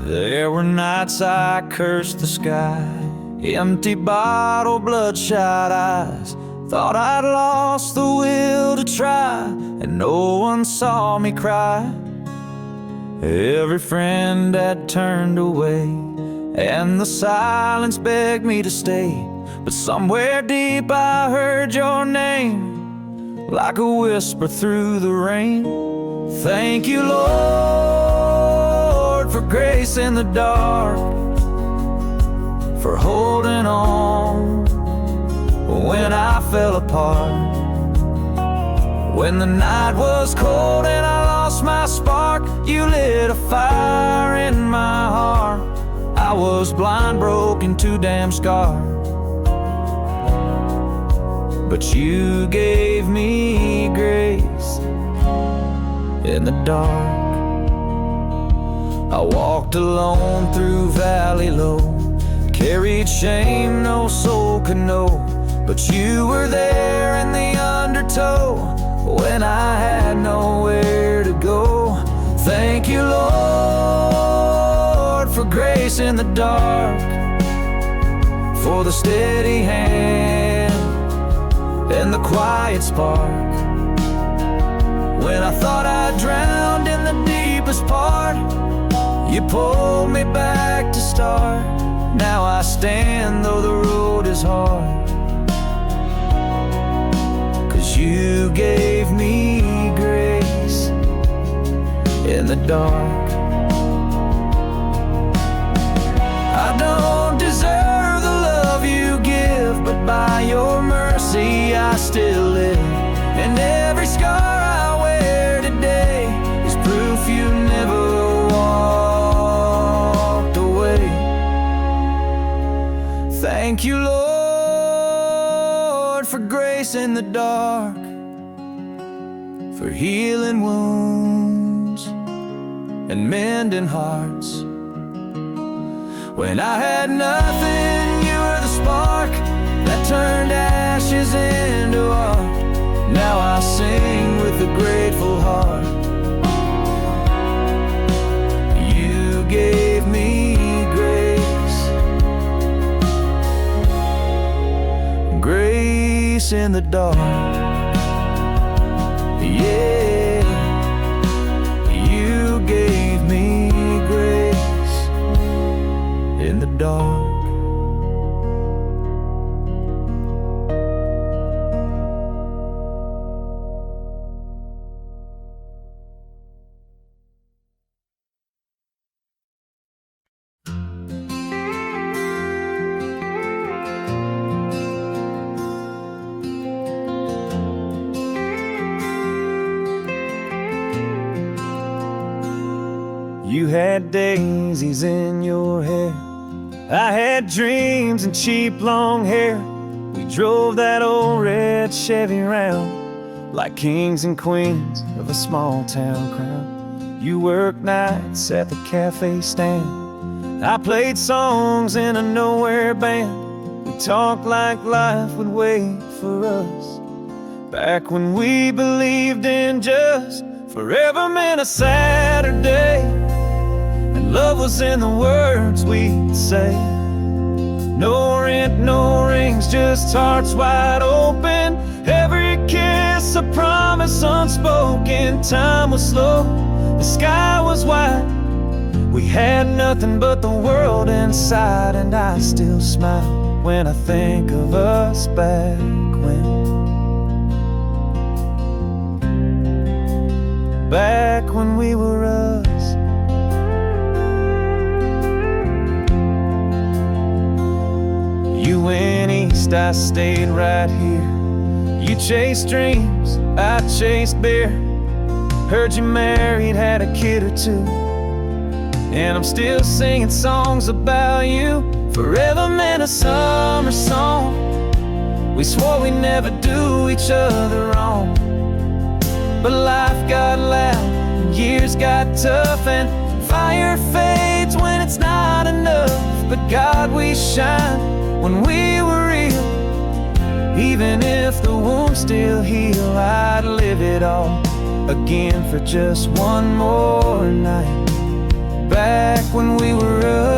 There were nights I cursed the sky, empty bottle, bloodshot eyes. Thought I'd lost the will to try, and no one saw me cry. Every friend had turned away, and the silence begged me to stay. But somewhere deep I heard your name, like a whisper through the rain. Thank you, Lord, for grace in the dark, for holding on when I fell apart. When the night was cold and I lost my spark, you lit a fire in my heart. I was blind, broken, too damn scarred, but you gave me grace in the dark. I walked alone through valley low, carried shame no soul could know. But you were there in the undertow when I had nowhere to go. Thank you, Lord, for grace in the dark, for the steady hand and the quiet spark. When I thought I drowned in the deepest part, you pulled me back to start. Now I stand though the road is hard, you gave me grace in the dark. I don't deserve the love you give, but by your mercy I still live. And every scar I wear today is proof you never walked away. Thank you, Lord, for grace in the dark, for healing wounds and mending hearts. When I had nothing, you were the spark that turned ashes into art. Now I sing with a grateful heart. You gave me grace in the dark. Yeah, you gave me grace in the dark. You had daisies in your hair, I had dreams and cheap long hair. We drove that old red Chevy round like kings and queens of a small town crowd. You worked nights at the cafe stand, I played songs in a nowhere band. We talked like life would wait for us, back when we believed in just forever meant a Saturday. Love was in the words we'd say. No rent, no rings, just hearts wide open. Every kiss a promise unspoken. Time was slow, the sky was white. We had nothing but the world inside, and I still smile when I think of us back when. Back when we were us. You went east, I stayed right here. You chased dreams, I chased beer. Heard you married, had a kid or two, and I'm still singing songs about you. Forever meant a summer song. We swore we'd never do each other wrong, but life got loud and years got tough, and fire fades when it's not enough. But God, we shine when we were real. Even if the wounds still heal, I'd live it all again for just one more night. back when we were us.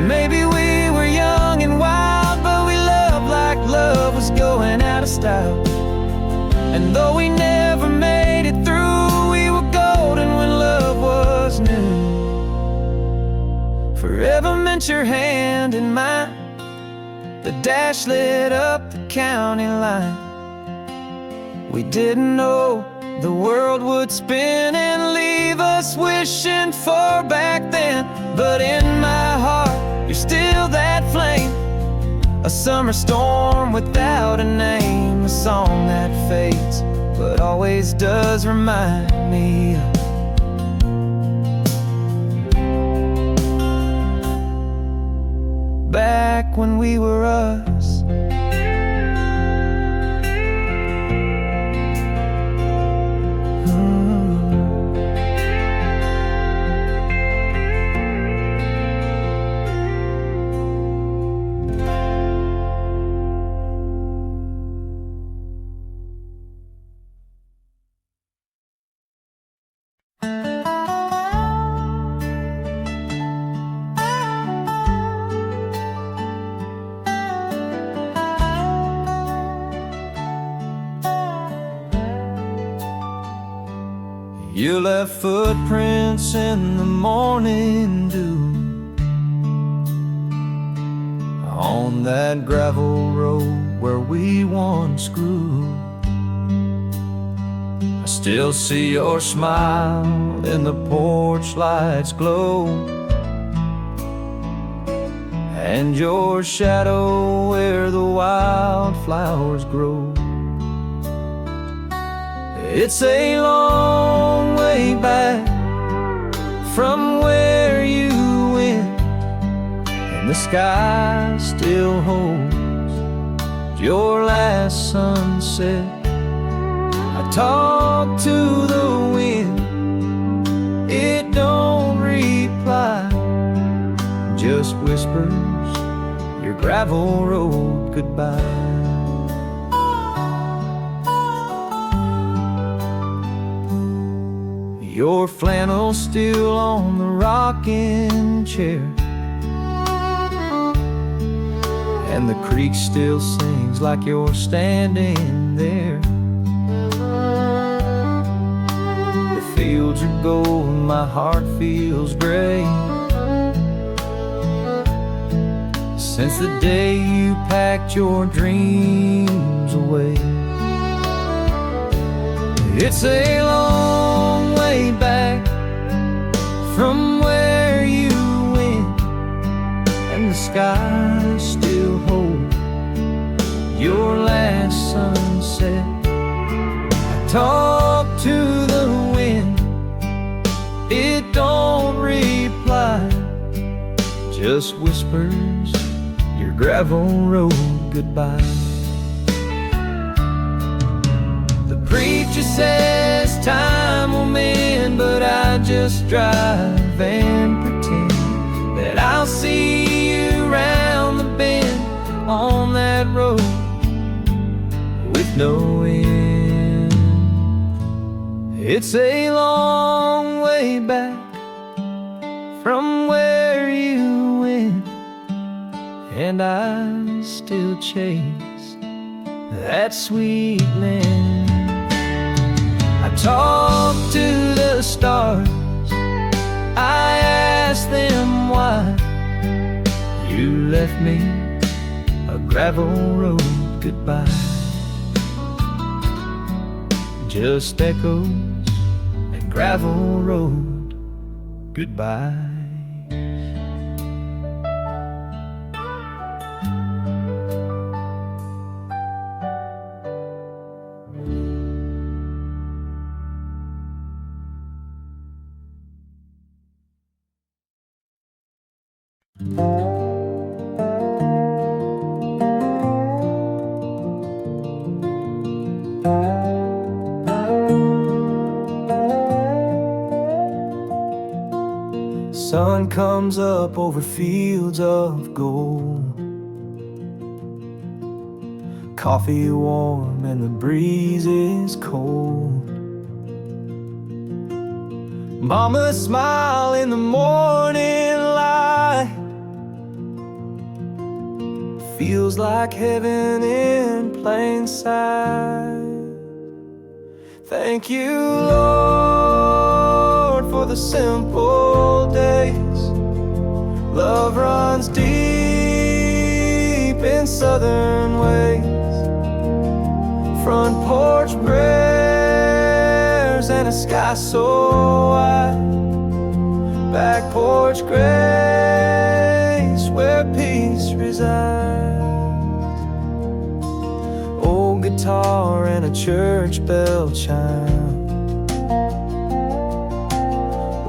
Maybe we were young and wild, but we loved like love was going out of style. And though we never made it through, we were golden when love was new. Forever meant your hand in mine. The dash lit up the county line. We didn't know the world would spin and leave us wishing for back then. But in my heart, you're still that flame, a summer storm without a name, a song that fades but always does remind me of back when we were us. You left footprints in the morning dew on that gravel road where we once grew. I still see your smile in the porch light's glow, and your shadow where the wildflowers grow. It's a long way back from where you went, and the sky still holds your last sunset. I talk to the wind, it don't reply, just whispers your gravel road goodbye. Your flannel still on the rocking chair, and the creek still sings like you're standing there. The fields are gold and my heart feels gray, since the day you packed your dreams away. It's a long way back from where you went, and the sky still holds your last sunset. I talk to the wind, it don't reply, just whispers your gravel road goodbye. Preacher says time will mend, but I just drive and pretend that I'll see you round the bend on that road with no end. It's a long way back from where you went, and I still chase that sweet land. I talk to the stars, I ask them why you left me a gravel road goodbye. Just echoes and gravel road goodbye. sun comes up over fields of gold. Coffee warm and the breeze is cold. Mama smile in the morning light. Feels like heaven in plain sight. Thank you, Lord, for the simple days. Love runs deep in southern ways. Front porch prayers and a sky so wide. Back porch grace where peace resides. Old guitar and a church bell chime.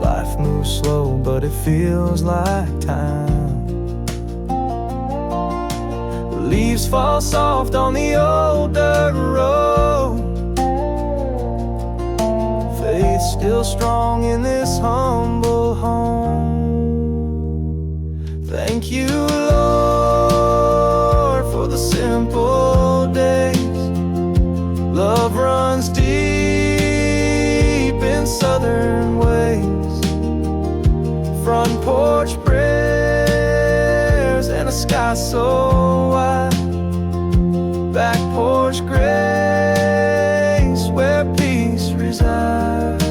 Life moves slow but it feels like time. Leaves fall soft on the old dirt road. Faith still strong in this humble home. Thank you, Lord, for the simple days. Love runs deep in southern ways. Front porch prayers and a sky so wide. Back porch grace where peace resides.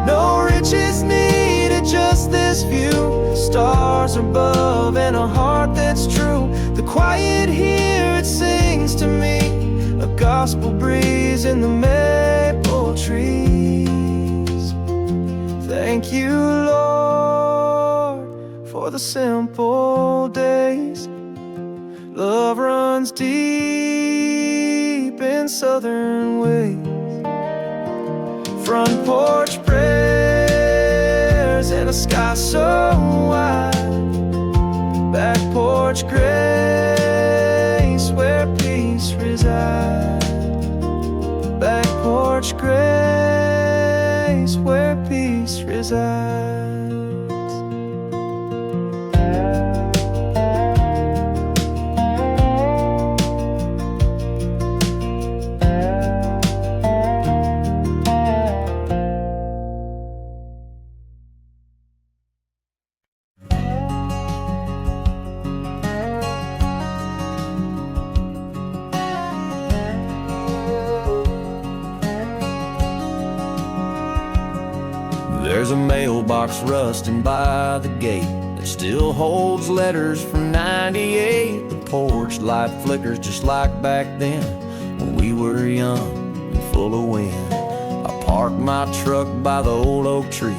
No riches needed, just this view. Stars above and a heart that's true. The quiet here, it sings to me. A gospel breeze in the maple trees. Thank you, Lord, for the simple days. Love runs deep in southern ways. Front porch prayers and a sky so wide. Back porch grace where peace resides. Back porch grace where peace resides. There's a mailbox rusting by the gate that still holds letters from '98. The porch light flickers just like back then when we were young and full of wind. I parked my truck by the old oak tree.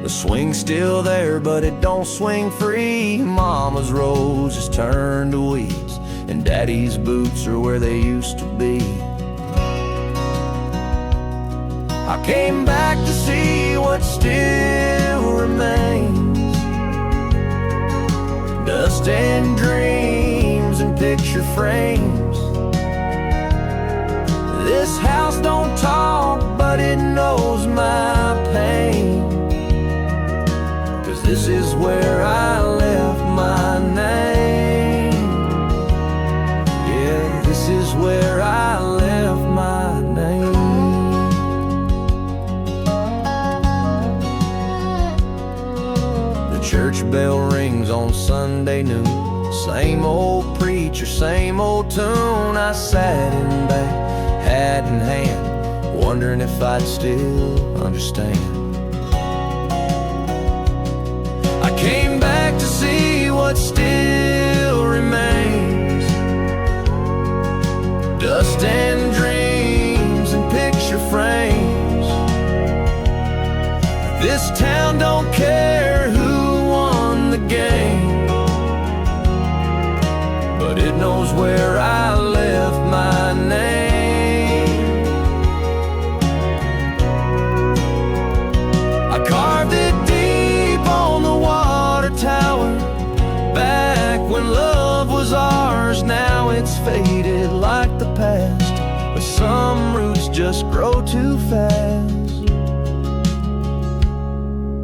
The swing's still there, but it don't swing free. Mama's roses turned to weeds, and Daddy's boots are where they used to be. I came back to see what still remains. Dust and dreams and picture frames. This house don't talk, but it knows my pain. 'Cause this is where I left my name. Yeah, this is where I left my name. Church bell rings on Sunday noon. Same old preacher, same old tune. I sat in back, hat in hand, wondering if I'd still understand. I came back to see what still remains. Dust and dreams and picture frames. This town don't care who the game, but it knows where I left my name. I carved it deep on the water tower. Back when love was ours, now it's faded like the past. But some roots just grow too fast.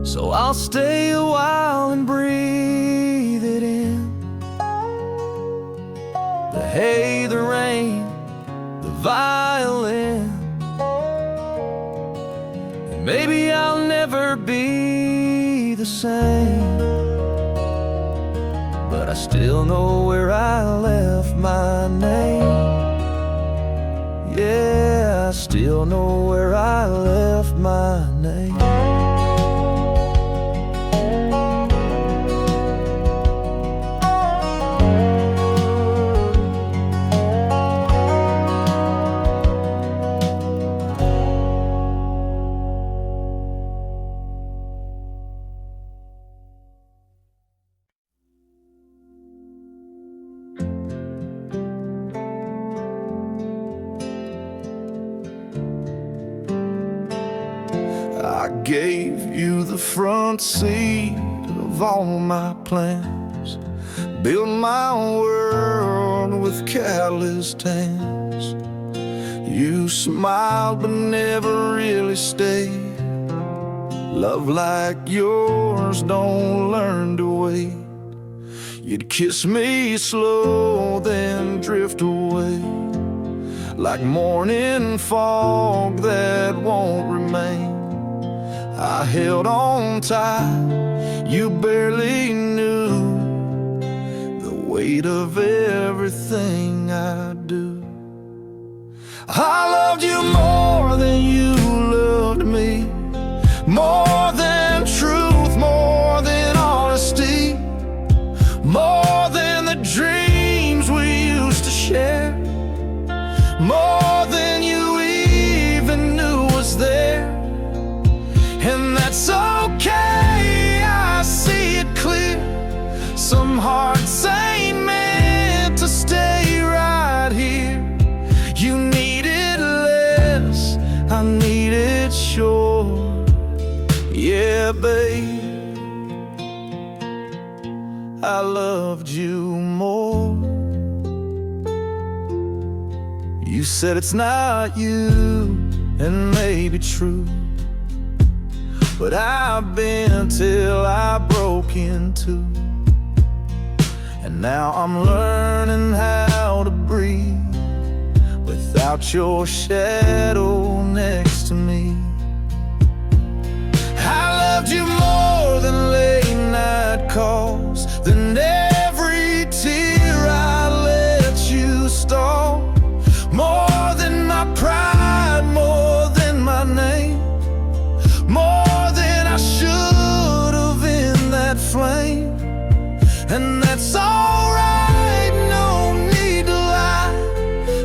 So I'll I'll stay a while and breathe it in. The hay, the rain, the violin. And maybe I'll never be the same, but I still know where I left my name. Yeah, I still know where I left my name. I gave you the front seat of all my plans, built my world with calloused hands. You smiled but never really stayed. Love like yours don't learn to wait. You'd kiss me slow, then drift away, like morning fog that won't remain. I held on tight, you barely knew the weight of everything I do. I loved you more than you loved me, more than truth, more than honesty, more than the dreams we used to share, more than you even knew was there. And that's okay, I see it clear. Some hearts ain't meant to stay right here. You needed less, I needed sure. Yeah, babe, I loved you more. You said it's not you, and maybe true, but I've been till I broke in two. And now I'm learning how to breathe without your shadow next to me. I loved you more than late night calls, than every tear I let you stall, more than my pride, more than my name, more I should have in that flame. And that's alright, no need to lie.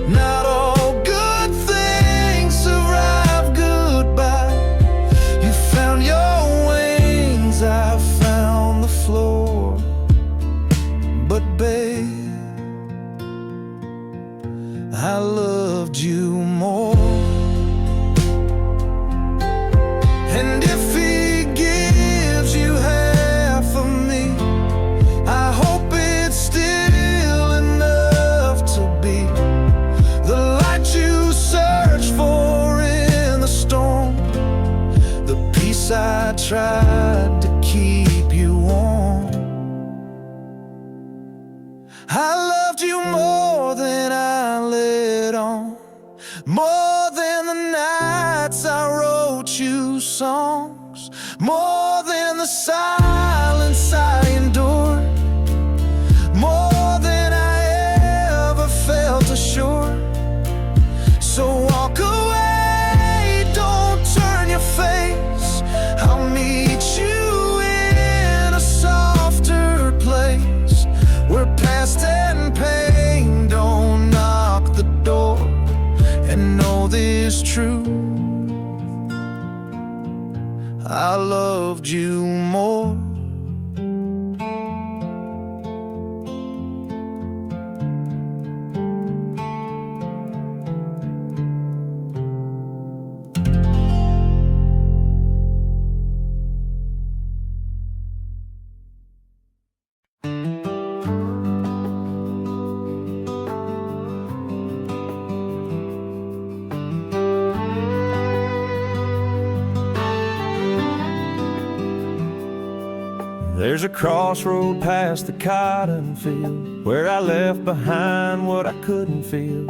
Not all good things survive goodbye. You found your wings, I found the floor. But babe, I loved you more. And if he gives you half of me, I hope it's still enough to be the light you search for in the storm, the peace I tried to keep you warm. I loved you more than I let on, more than the nights I wrote you songs, more than the silence I endured, more than I ever felt assured. So walk away, don't turn your face. I'll meet you in a softer place, where past and pain don't knock the door. And know this truth, I loved you more. There's a crossroad past the cotton field where I left behind what I couldn't feel.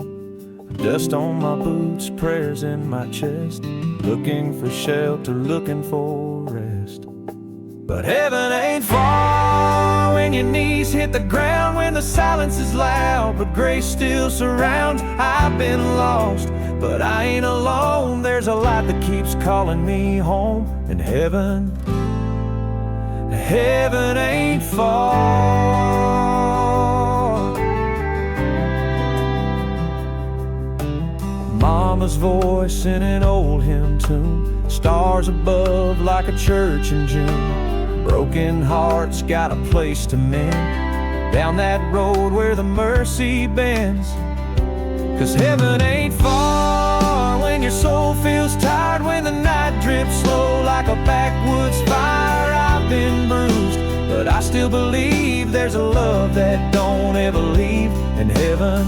Dust on my boots, prayers in my chest, looking for shelter, looking for rest. But heaven ain't far when your knees hit the ground, when the silence is loud but grace still surrounds. I've been lost, but I ain't alone. There's a light that keeps calling me home. And heaven ain't far. Mama's voice in an old hymn tune, stars above like a church in June. Broken hearts got a place to mend, down that road where the mercy bends. 'Cause heaven ain't far when your soul feels tired, when the night drips slow like a backwoods fire. I've been bruised, but I still believe there's a love that don't ever leave. And heaven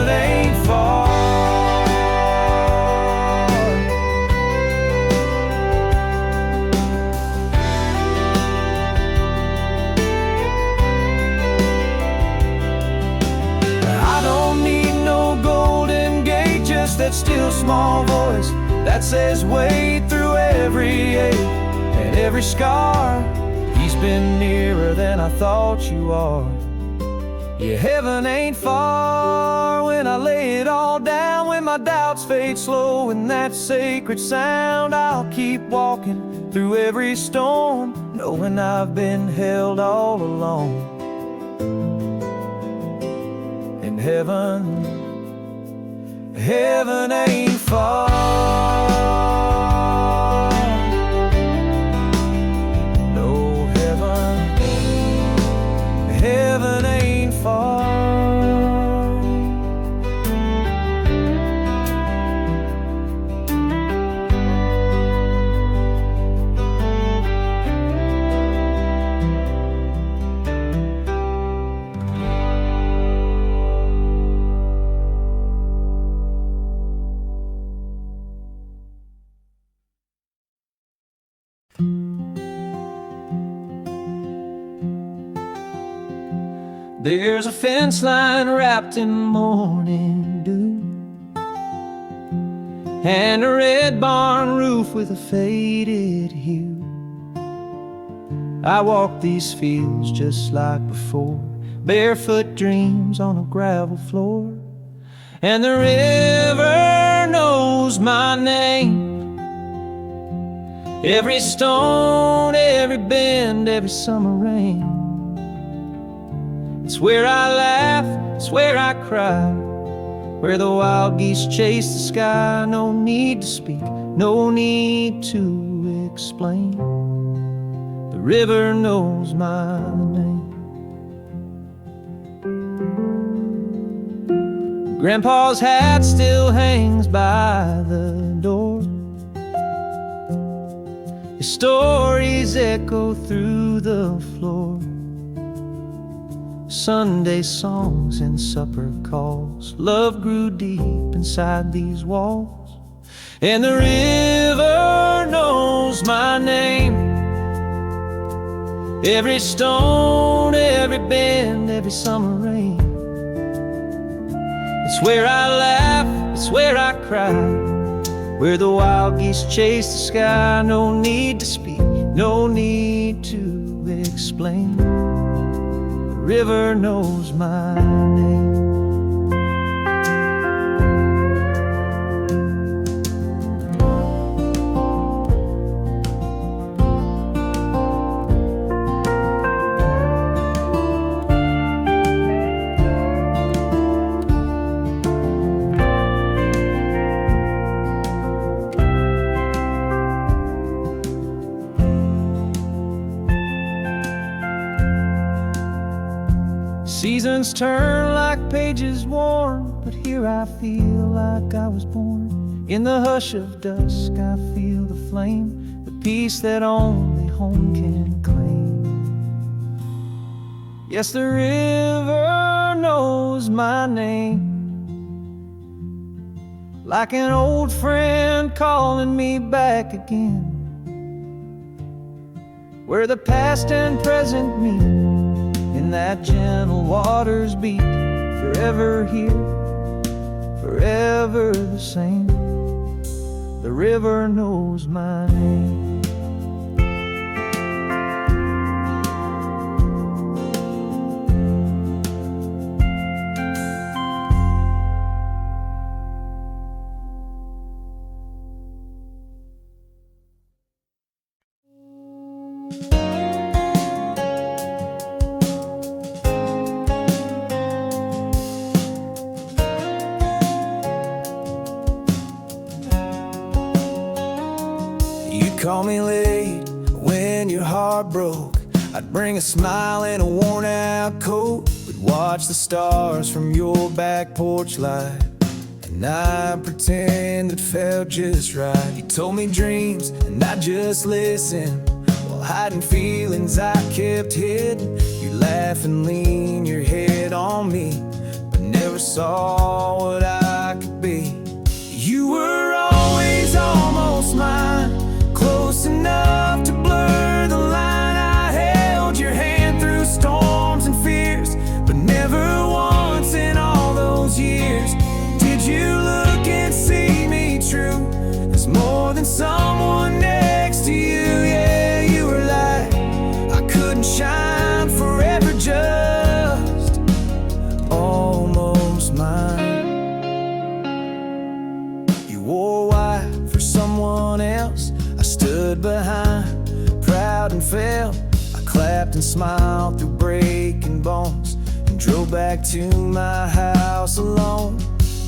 ain't far. That still small voice that says wait through every ache and every scar. He's been nearer than I thought you are. Yeah, heaven ain't far when I lay it all down, when my doubts fade slow in that sacred sound. I'll keep walking through every storm, knowing I've been held all along. In heaven ain't far. No, heaven ain't far. There's a fence line wrapped in morning dew, and a red barn roof with a faded hue. I walk these fields just like before, barefoot dreams on a gravel floor. And the river knows my name, every stone, every bend, every summer rain. It's where I laugh, it's where I cry, where the wild geese chase the sky. No need to speak, no need to explain. The river knows my name. Grandpa's hat still hangs by the door, his stories echo through the floor. Sunday songs and supper calls, love grew deep inside these walls. And the river knows my name, every stone, every bend, every summer rain. It's where I laugh, it's where I cry, where the wild geese chase the sky. No need to speak, no need to explain. The river knows my name. Seasons turn like pages worn, but here I feel like I was born. In the hush of dusk I feel the flame, the peace that only home can claim. Yes, the river knows my name, like an old friend calling me back again. where the past and present meet, in that gentle waters beat, forever here, forever the same. The river knows my name. Call me late when your heart broke. I'd bring a smile and a worn out coat. We'd watch the stars from your back porch light, and I'd pretend it felt just right. You told me dreams and I just listened, while hiding feelings I kept hidden. You laugh and lean your head on me, but never saw what I could be. You were always almost mine, close enough to blur the line. I held your hand through storms and fears, but never once in all those years did you look and see me true as more than someone next to you. Yeah, you were light I couldn't shine, forever just almost mine. You wore white for someone else, I stood behind, proud and felt. I clapped and smiled through breaking bones, and drove back to my house alone.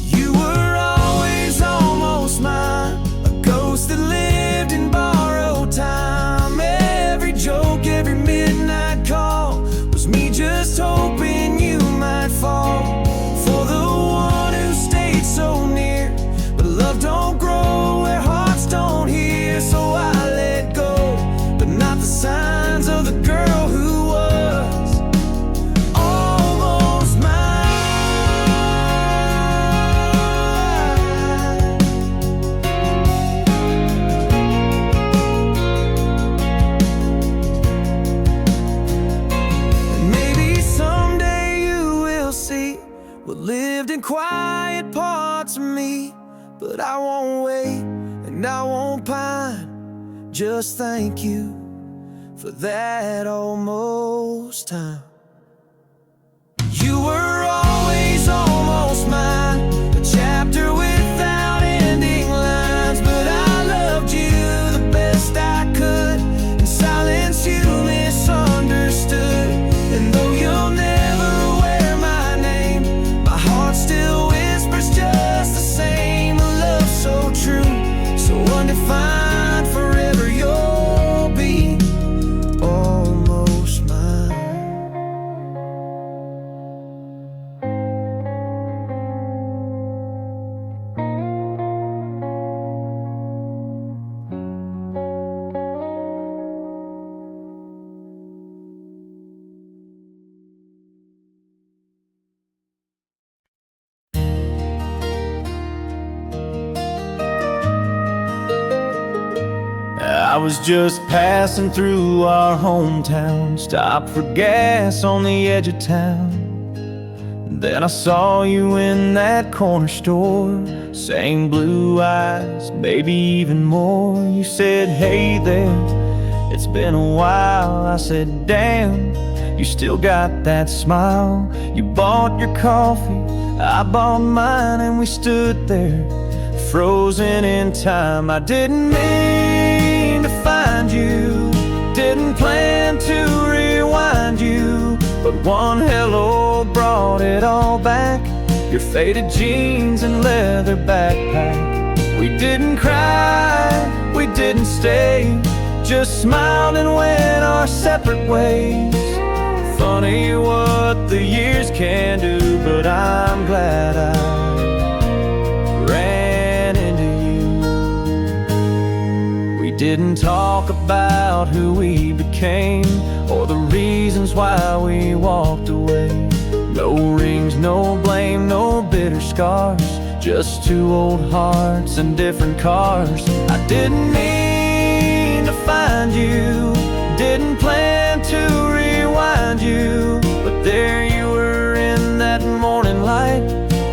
You were always almost mine, a ghost that lived in borrowed time. Every joke, every midnight call was me just hoping you might fall for the one who stayed so near. But love don't grow where hearts don't hear, so I let go, but not the signs of the girl who was almost mine. And maybe someday you will see what lived in quiet parts of me, but I won't wait and I won't pine. Just thank you for that almost time. You were always almost mine, a chapter without ending lines. But I loved you the best I could, in silence you misunderstood. And though you'll never wear my name, my heart still whispers just the same. A love so true, so undefined, forever you'll be almost mine. I was just passing through our hometown, stopped for gas on the edge of town. Then I saw you in that corner store, same blue eyes, maybe even more. You said, hey there, it's been a while. I said, damn, you still got that smile. You bought your coffee, I bought mine, and we stood there, frozen in time. I didn't mean to find you, didn't plan to rewind you, but one hello brought it all back. Your faded jeans and leather backpack. We didn't cry, we didn't stay, just smiled and went our separate ways. Funny what the years can do, but I'm glad I ran into you. We didn't talk about who we became, or the reasons why we walked away. No rings, no blame, no bitter scars, just two old hearts and different cars. I didn't mean to find you, didn't plan to rewind you, but there you were in that morning light,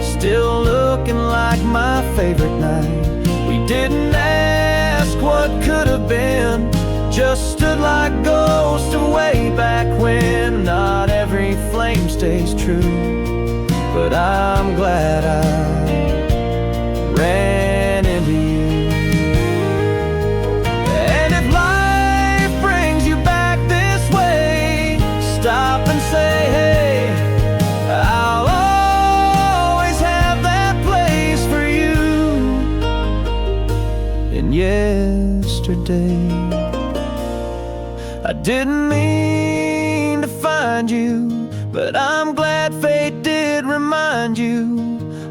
still looking like my favorite night. We didn't ask what could have been, just stood like ghosts of way back when. Not every flame stays true, but I'm glad I ran into you. And if life brings you back this way, stop and say, hey, I'll always have that place for you. And yesterday, I didn't mean to find you, but I'm glad fate did remind you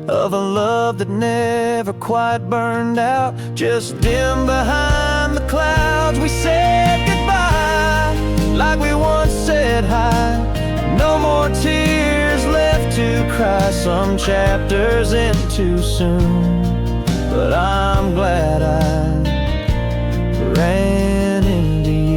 of a love that never quite burned out, just dim behind the clouds. We said goodbye like we once said hi. No more tears left to cry, some chapters end too soon, but I'm glad I ran into you.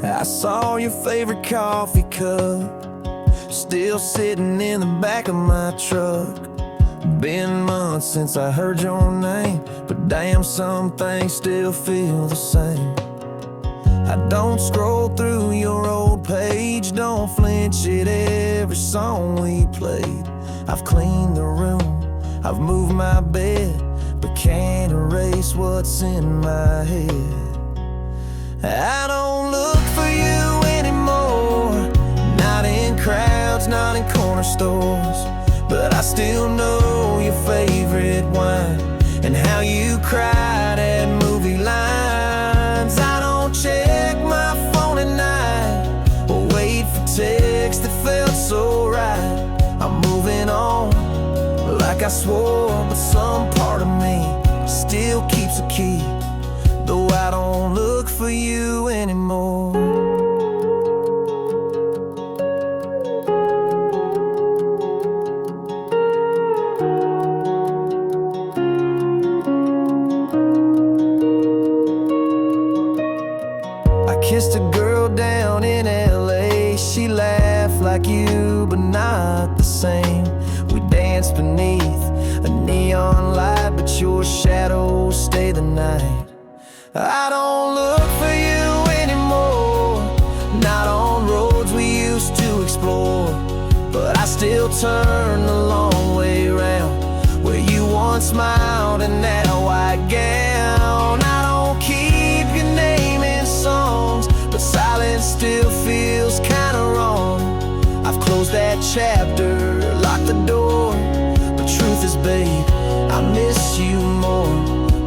I saw your favorite coffee cup still sitting in the back of my truck. Been months since I heard your name, but damn, some things still feel the same. I don't scroll through your old page, don't flinch at every song we played. I've cleaned the room, I've moved my bed, but can't erase what's in my head. I don't look for you anymore, not in crowds, not in corner stores, but I still know your favorite wine and how you cried at movie lines. I don't check my phone at night or wait for texts that felt so right. I'm moving on like I swore, but some part of me still keeps a key, though I don't look for you anymore. I kissed a girl down in LA, she laughed like you, but not the same. We danced beneath a neon light, but your shadows stay the night. I don't look for you anymore, not on roads we used to explore, but I still turn the long way around where you once smiled in that white gown. I don't keep your name in songs, but silence still feels kinda wrong. I've closed that chapter, locked the door, but truth is, babe, I miss you more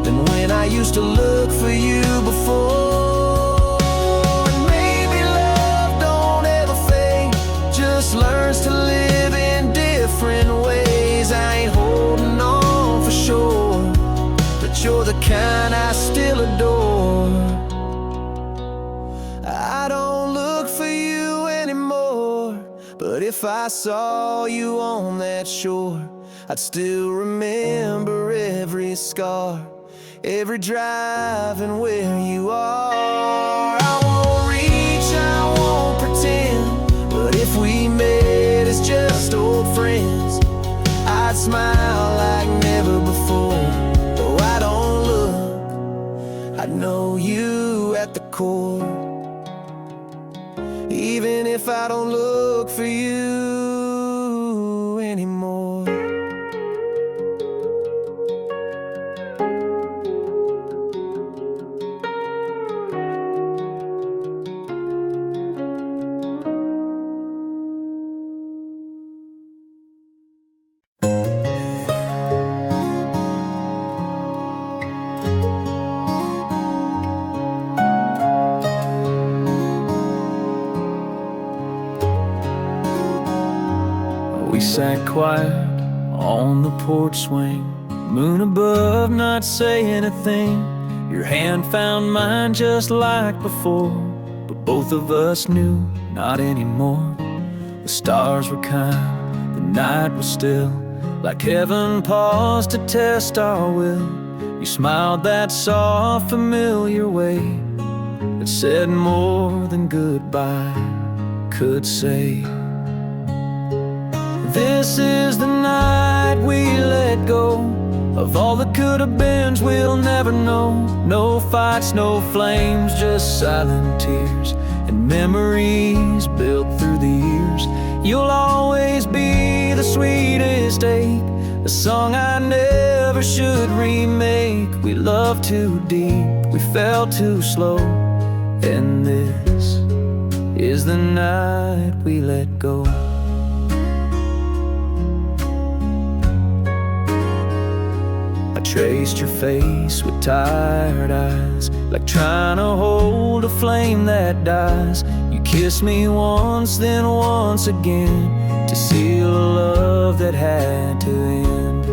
than when I used to look for you before. And maybe love don't ever fade, just learns to live in different ways. I ain't holding on for sure, but you're the kind I still adore. I don't look for you anymore, but if I saw you on that shore, I'd still remember every scar, every drive and where you are. I won't reach, I won't pretend, but if we met as just old friends, I'd smile like never before. Though I don't look, I know you at the core, even if I don't look for you anymore. We sat quiet on the porch swing, moon above, not saying a thing. Your hand found mine just like before, but both of us knew not anymore. The stars were kind, the night was still, like heaven paused to test our will. You smiled that soft, familiar way that said more than goodbye could say. This is the night we let go of all the could-have-beens we'll never know. No fights, no flames, just silent tears and memories built through the years. You'll always be the sweetest ache, a song I never should remake. We loved too deep, we fell too slow, and this is the night we let go. I traced your face with tired eyes, like trying to hold a flame that dies. You kissed me once, then once again, to seal a love that had to end.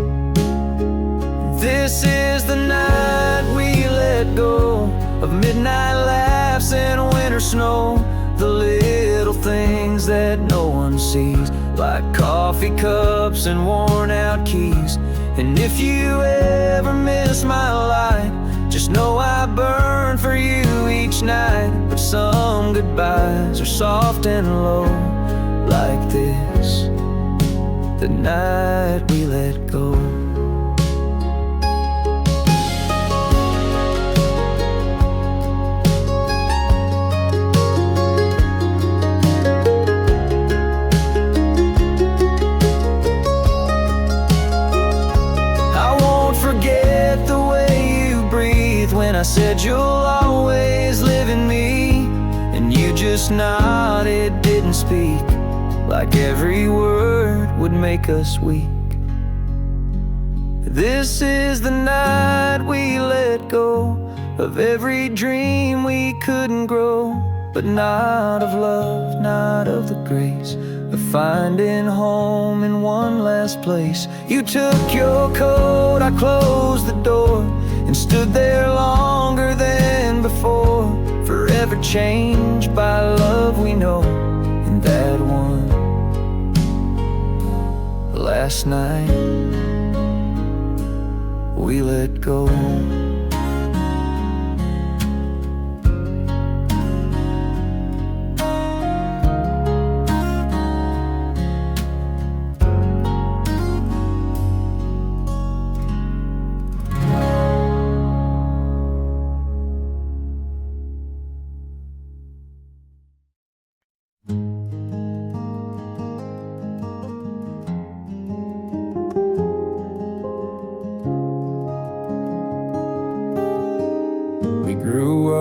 This is the night we let go of midnight laughs and winter snow, the little things that no one sees, like coffee cups and worn out keys. And if you ever miss my light, just know I burn for you each night. But some goodbyes are soft and low, like this, the night we let go. I said you'll always live in me, and you just nodded, didn't speak, like every word would make us weak. This is the night we let go of every dream we couldn't grow, but not of love, not of the grace of finding home in one last place. You took your coat, I closed the door, and stood there longer than before, forever changed by love we know. And that one last night we let go.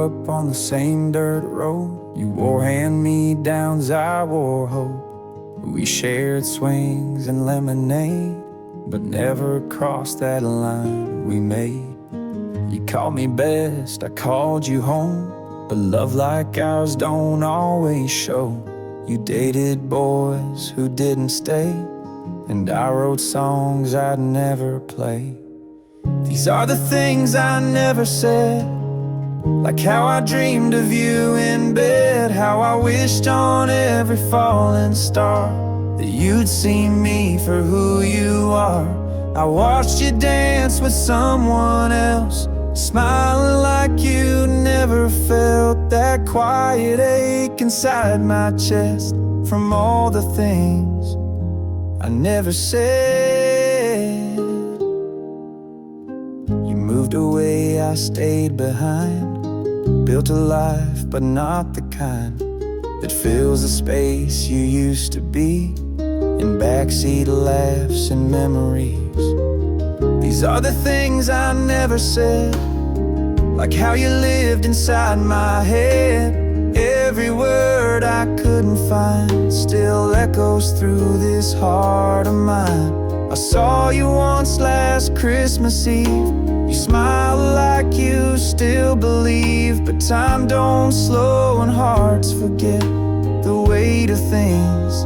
Up on the same dirt road, you wore hand-me-downs, I wore hope. We shared swings and lemonade, but never crossed that line we made. You called me best, I called you home, but love like ours don't always show. You dated boys who didn't stay, and I wrote songs I'd never play. These are the things I never said, like how I dreamed of you in bed, how I wished on every falling star that you'd see me for who you are. I watched you dance with someone else, smiling like you never felt, that quiet ache inside my chest from all the things I never said. You moved away, I stayed behind, built a life, but not the kind that fills the space you used to be, in backseat laughs and memories. These are the things I never said, like how you lived inside my head. Every word I couldn't find still echoes through this heart of mine. I saw you once last Christmas Eve. You smile like you still believe, but time don't slow and hearts forget the weight of things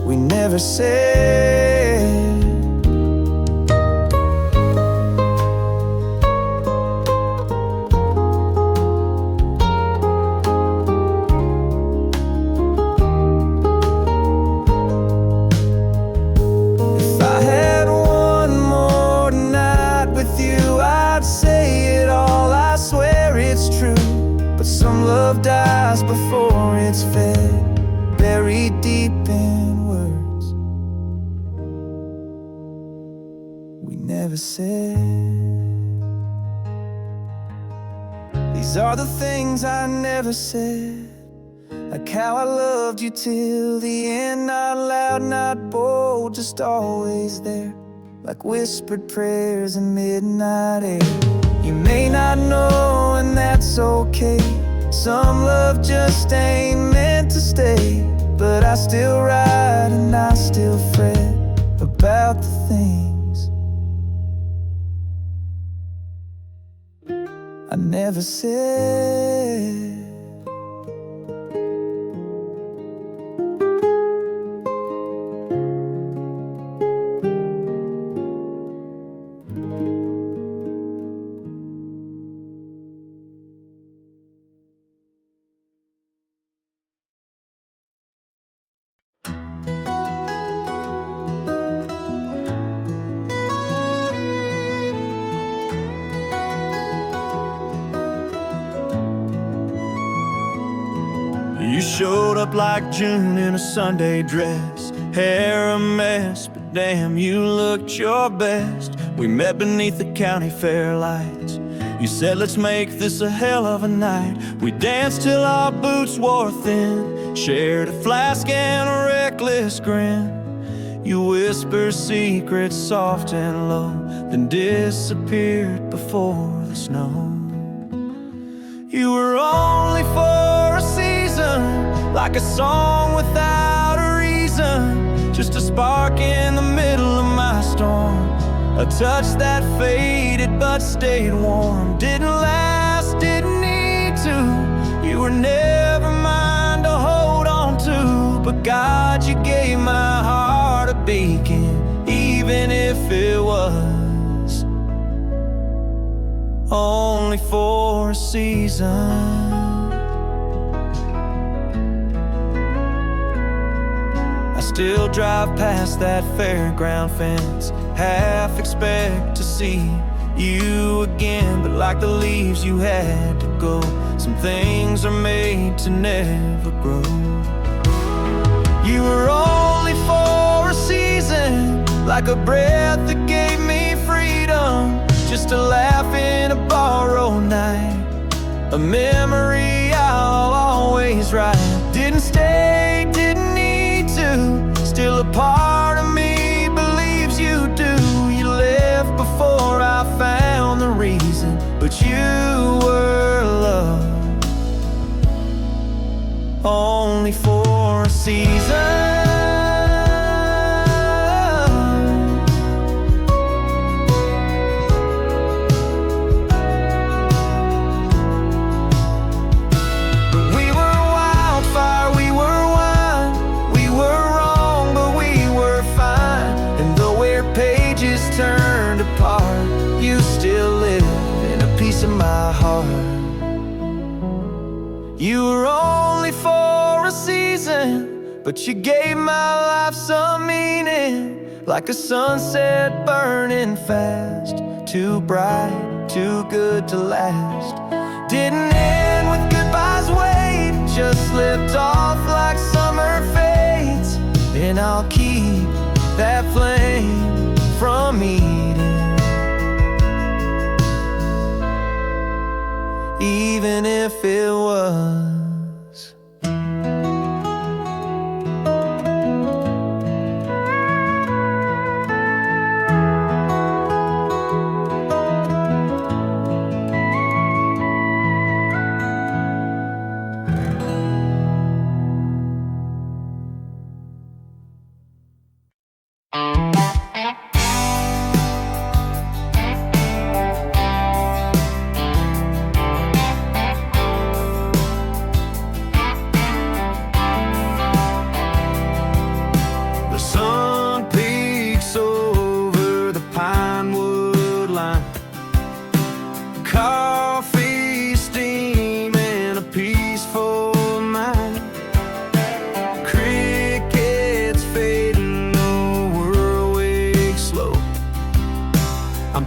we never said. If I had one more night with you, I'd say it all, I swear it's true. But some love dies before it's fed, buried deep in words we never said. These are the things I never said, like how I loved you till the end. Not loud, not bold, just always there, like whispered prayers in midnight air. You may not know, and that's okay. Some love just ain't meant to stay. But I still write and I still fret about the things I never said. You showed up like June in a Sunday dress, hair a mess, but damn, you looked your best. We met beneath the county fair lights. You said, let's make this a hell of a night. We danced till our boots wore thin, shared a flask and a reckless grin. You whispered secrets soft and low, then disappeared before the snow. You were only for a season, like a song without a reason, just a spark in the middle of my storm, a touch that faded but stayed warm. Didn't last, didn't need to. You were never mine to hold on to, but God, you gave my heart a beacon, even if it was only for a season. I still drive past that fairground fence, half expect to see you again, but like the leaves you had to go. Some things are made to never grow. You were only for a season, like a breath that gave me freedom, just a laugh in a borrowed night, a memory I'll always write. Didn't stay, didn't need to, still a part of me believes you do. You left before I found the reason, but you were love only for a season. Turned apart, you still live in a piece of my heart. You were only for a season, but you gave my life some meaning, like a sunset burning fast, too bright, too good to last. Didn't end with goodbyes, wait, just slipped off like summer fades, and I'll keep that flame from eating, even if it was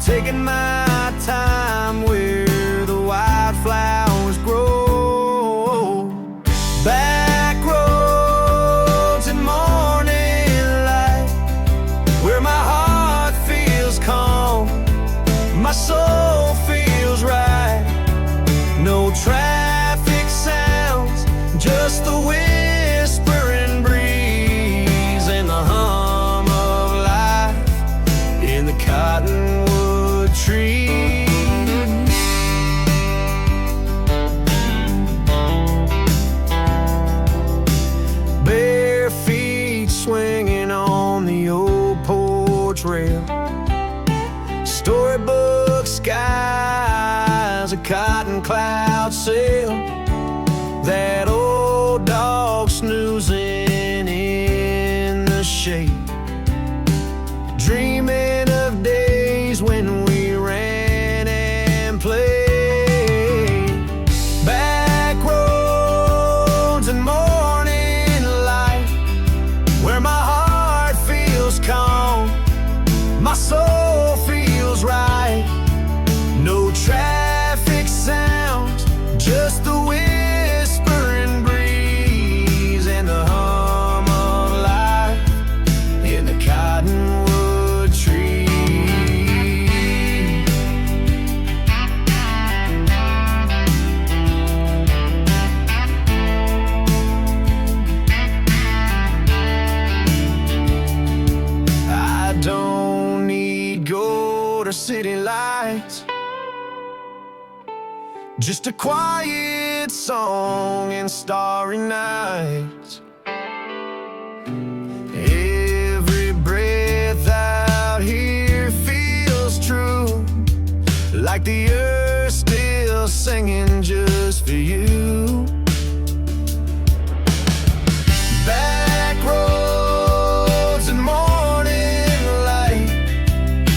taking my time where the wildflowers grow. Back roads and morning light, where my heart feels calm, my soul feels right. No traffic sounds, just the whispering breeze and the hum of life in the cottonwood trees. Bare feet swinging on the old porch rail, storybook skies, a cotton cloud sail, that old dog snoozing in the shade, dreaming of days when we ran and played. Back roads and morning light, where my heart feels calm, my soul feels right. No traffic sounds, just the whispering breeze and the hum of life in the cottonwood tree. I don't need gold or city lights, just a quiet song and starry nights. Every breath out here feels true, like the earth still singing just for you. Back roads and morning light,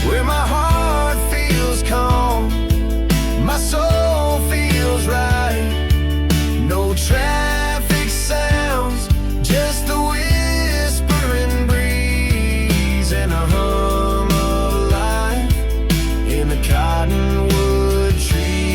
where my heart feels calm, my soul feels right. No traffic sounds, just the whispering breeze and a hum of life in the cottonwood tree.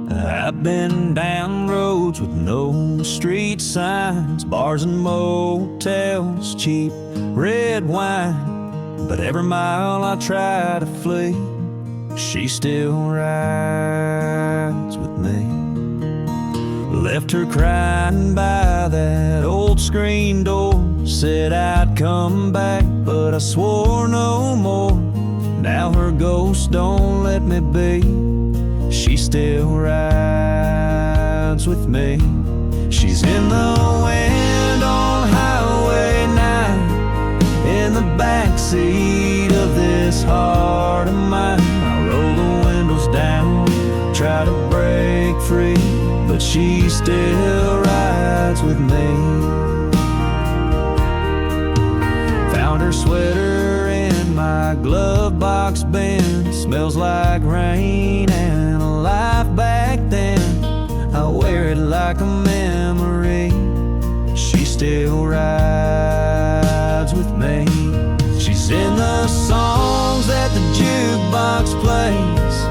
I've been down roads with no street signs, bars and motels, cheap red wine. But every mile I try to flee, she still rides with me. Left her crying by that old screen door, said I'd come back, but I swore no more. Now her ghost don't let me be, she still rides with me. She's in the wind on Highway 9, in the backseat of this heart of mine. I roll the windows down, try to break free, but she still rides with me. Found her sweater in my glove box bin, smells like rain and a life back then. I wear it like a memory, she still rides with me. She's in the songs that the jukebox plays,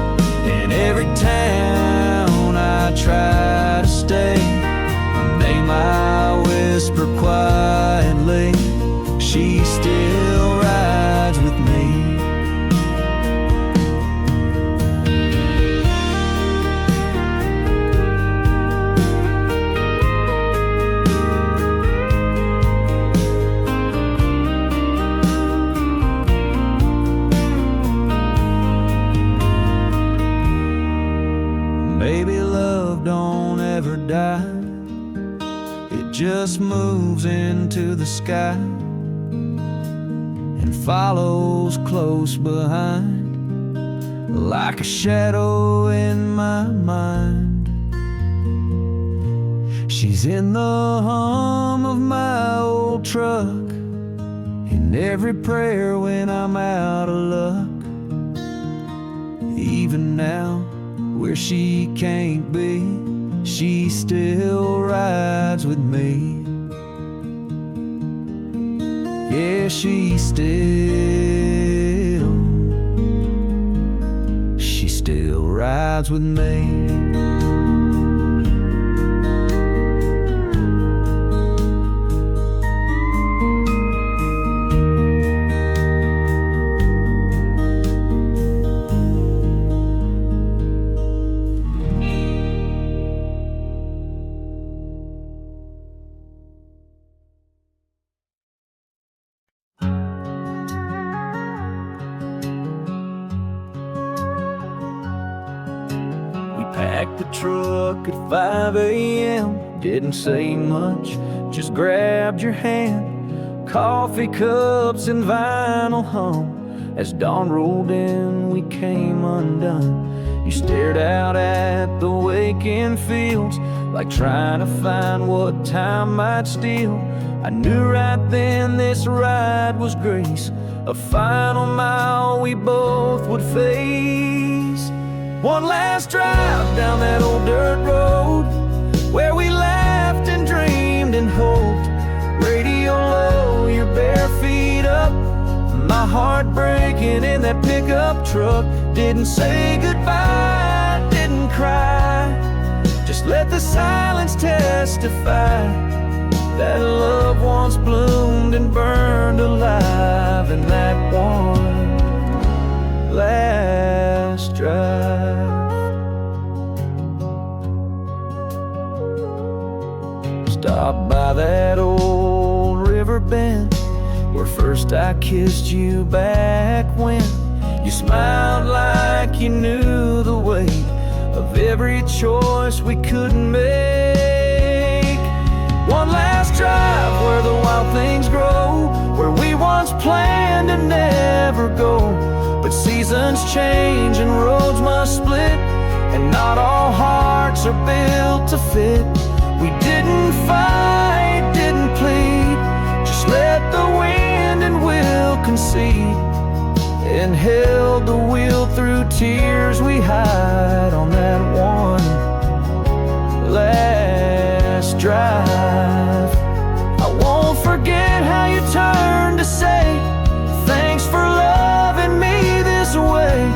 in every town I try to stay. A name I whisper quietly, she still rides with me. Baby, love don't ever die, it just moves into the sky and follows close behind, like a shadow in my mind. She's in the hum of my old truck, in every prayer when I'm out of luck. Even now, where she can't be, she still rides with me. Yeah, she still rides with me. Packed the truck at 5 a.m. Didn't say much, just grabbed your hand. Coffee cups and vinyl hum. As dawn rolled in, we came undone. You stared out at the waking fields, like trying to find what time might steal. I knew right then this ride was grace, a final mile we both would face. One last drive down that old dirt road, where we laughed and dreamed and hoped. Radio low, your bare feet up, my heart breaking in that pickup truck. Didn't say goodbye, didn't cry, just let the silence testify that love once bloomed and burned alive in that one last drive. Stopped by that old river bend, where first I kissed you back when. You smiled like you knew the weight of every choice we couldn't make. One last drive where the wild things grow, where we once planned to never go. But seasons change and roads must split, and not all hearts are built to fit. We didn't fight, didn't plead, just let the wind and will concede, and held the wheel through tears we hide on that one last drive. I won't forget how you turned to say thanks for loving me this way,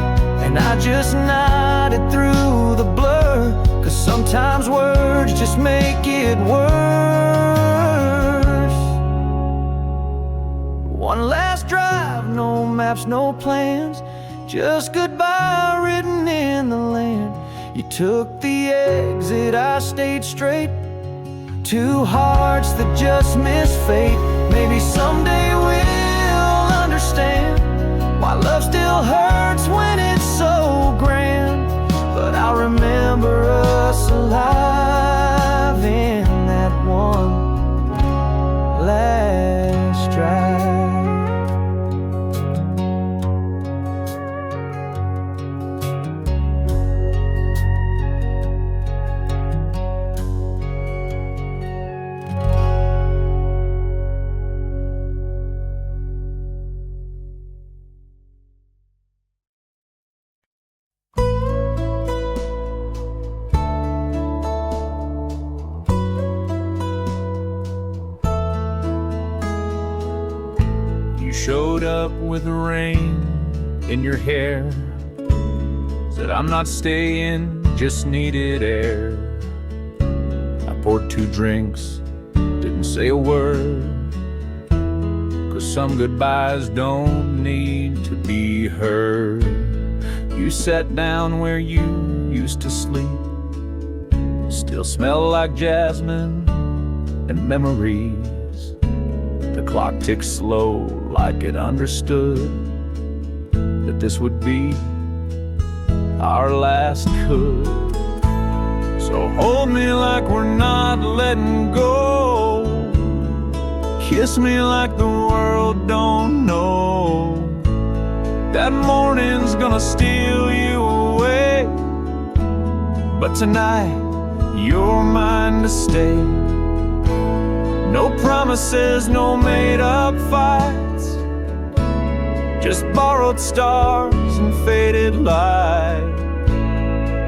and I just nodded through the blur, 'cause sometimes words just make it worse. One last drive, no maps, no plans, just goodbye written in the land. You took the exit, I stayed straight. Two hearts that just missed fate. Maybe someday we'll understand why love still hurts when it's so grand. But I remember us alive in that one last drive. Showed up with rain in your hair, said I'm not staying, just needed air. I poured 2 drinks, didn't say a word, 'cause some goodbyes don't need to be heard. You sat down where you used to sleep, still smell like jasmine and memories. The clock ticked slow, like it understood that this would be our last hood. So hold me like we're not letting go. Kiss me like the world don't know that morning's gonna steal you away. But tonight, you're mine to stay. No promises, no made-up fights, just borrowed stars and faded light.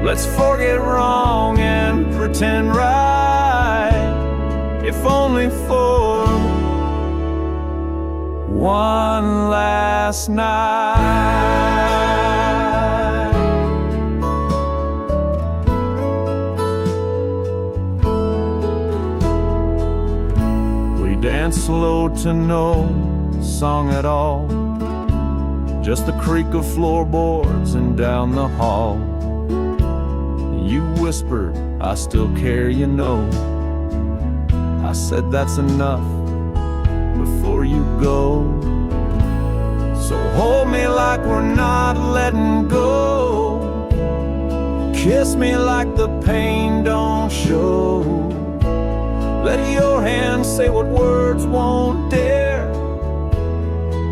Let's forget wrong and pretend right, if only for one last night. We danced slow to no song at all, just the creak of floorboards and down the hall. You whispered, I still care, you know. I said that's enough before you go. So hold me like we're not letting go. Kiss me like the pain don't show. Let your hands say what words won't dare,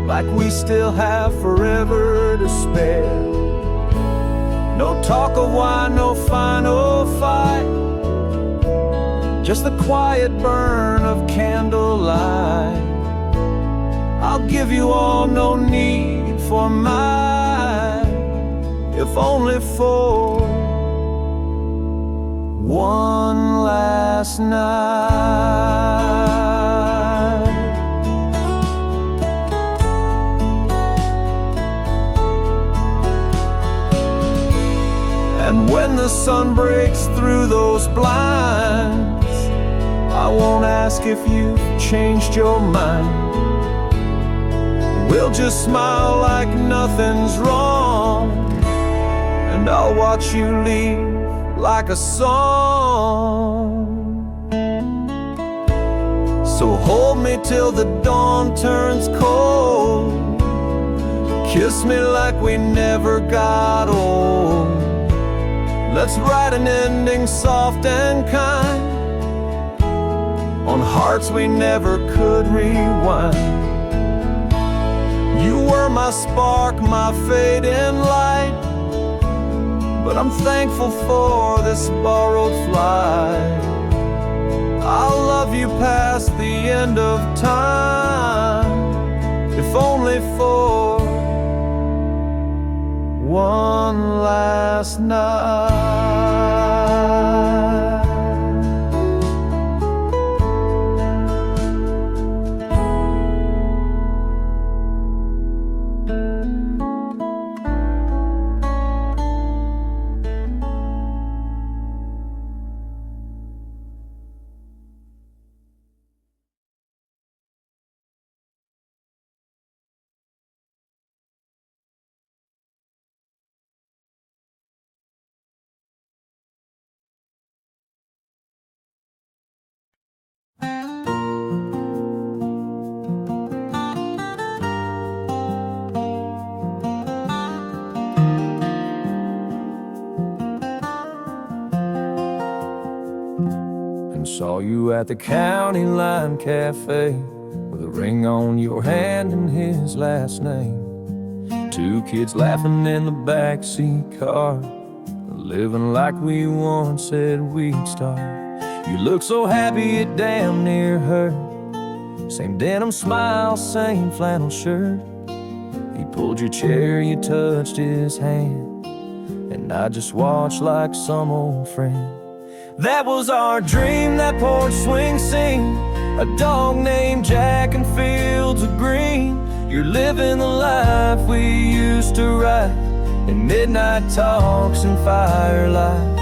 like we still have forever to spare. No talk of why, no final fight, just the quiet burn of candlelight. I'll give you all, no need for mine, if only for one last night. And when the sun breaks through those blinds, I won't ask if you've changed your mind. We'll just smile like nothing's wrong, and I'll watch you leave like a song. So hold me till the dawn turns cold. Kiss me like we never got old. Let's write an ending soft and kind on hearts we never could rewind. You were my spark, my fading light, but I'm thankful for this borrowed flight. I'll love you past the end of time, if only for one last night. Saw you at the county line cafe with a ring on your hand and his last name. Two kids laughing in the backseat car, living like we once said we'd start. You look so happy it damn near hurt. Same denim smile, same flannel shirt. He pulled your chair, you touched his hand, and I just watched like some old friend. That was our dream, that porch swing scene, a dog named Jack and fields of green. You're living the life we used to write in midnight talks and firelight.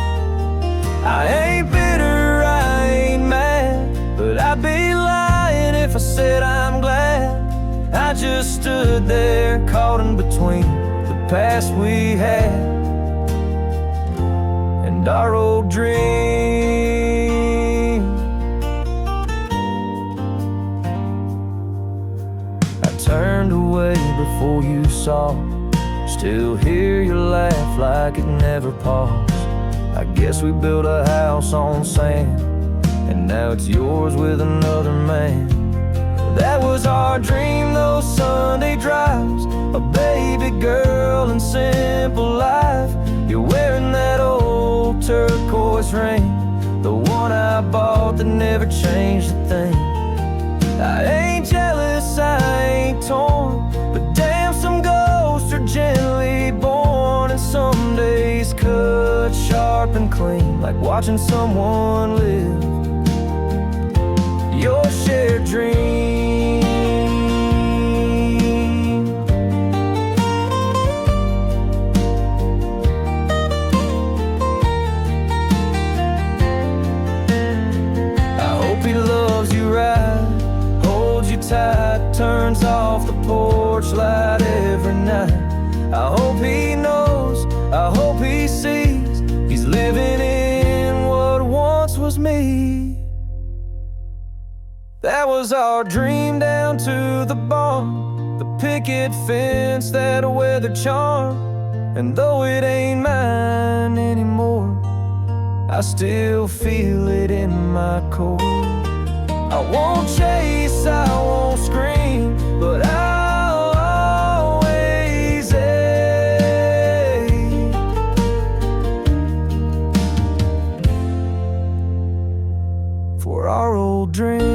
I ain't bitter, I ain't mad, but I'd be lying if I said I'm glad. I just stood there caught in between the past we had and our old dream. I turned away before you saw, still hear your laugh like it never paused. I guess we built a house on sand, and now it's yours with another man. That was our dream, those Sunday drives, a baby girl and simple life. You're wearing that old turquoise ring, the one I bought that never changed a thing. I ain't jealous, I ain't torn, but damn, some ghosts are gently born, and some days cut sharp and clean, like watching someone live your shared dream. I hope he loves you right, holds you tight, turns off the porch light every night. I hope he knows, I hope he sees, he's living in what once was me. That was our dream down to the barn, the picket fence, that weather charm. And though it ain't mine anymore, I still feel it in my core. I won't chase, I won't scream, but I'll always aim for our old dream.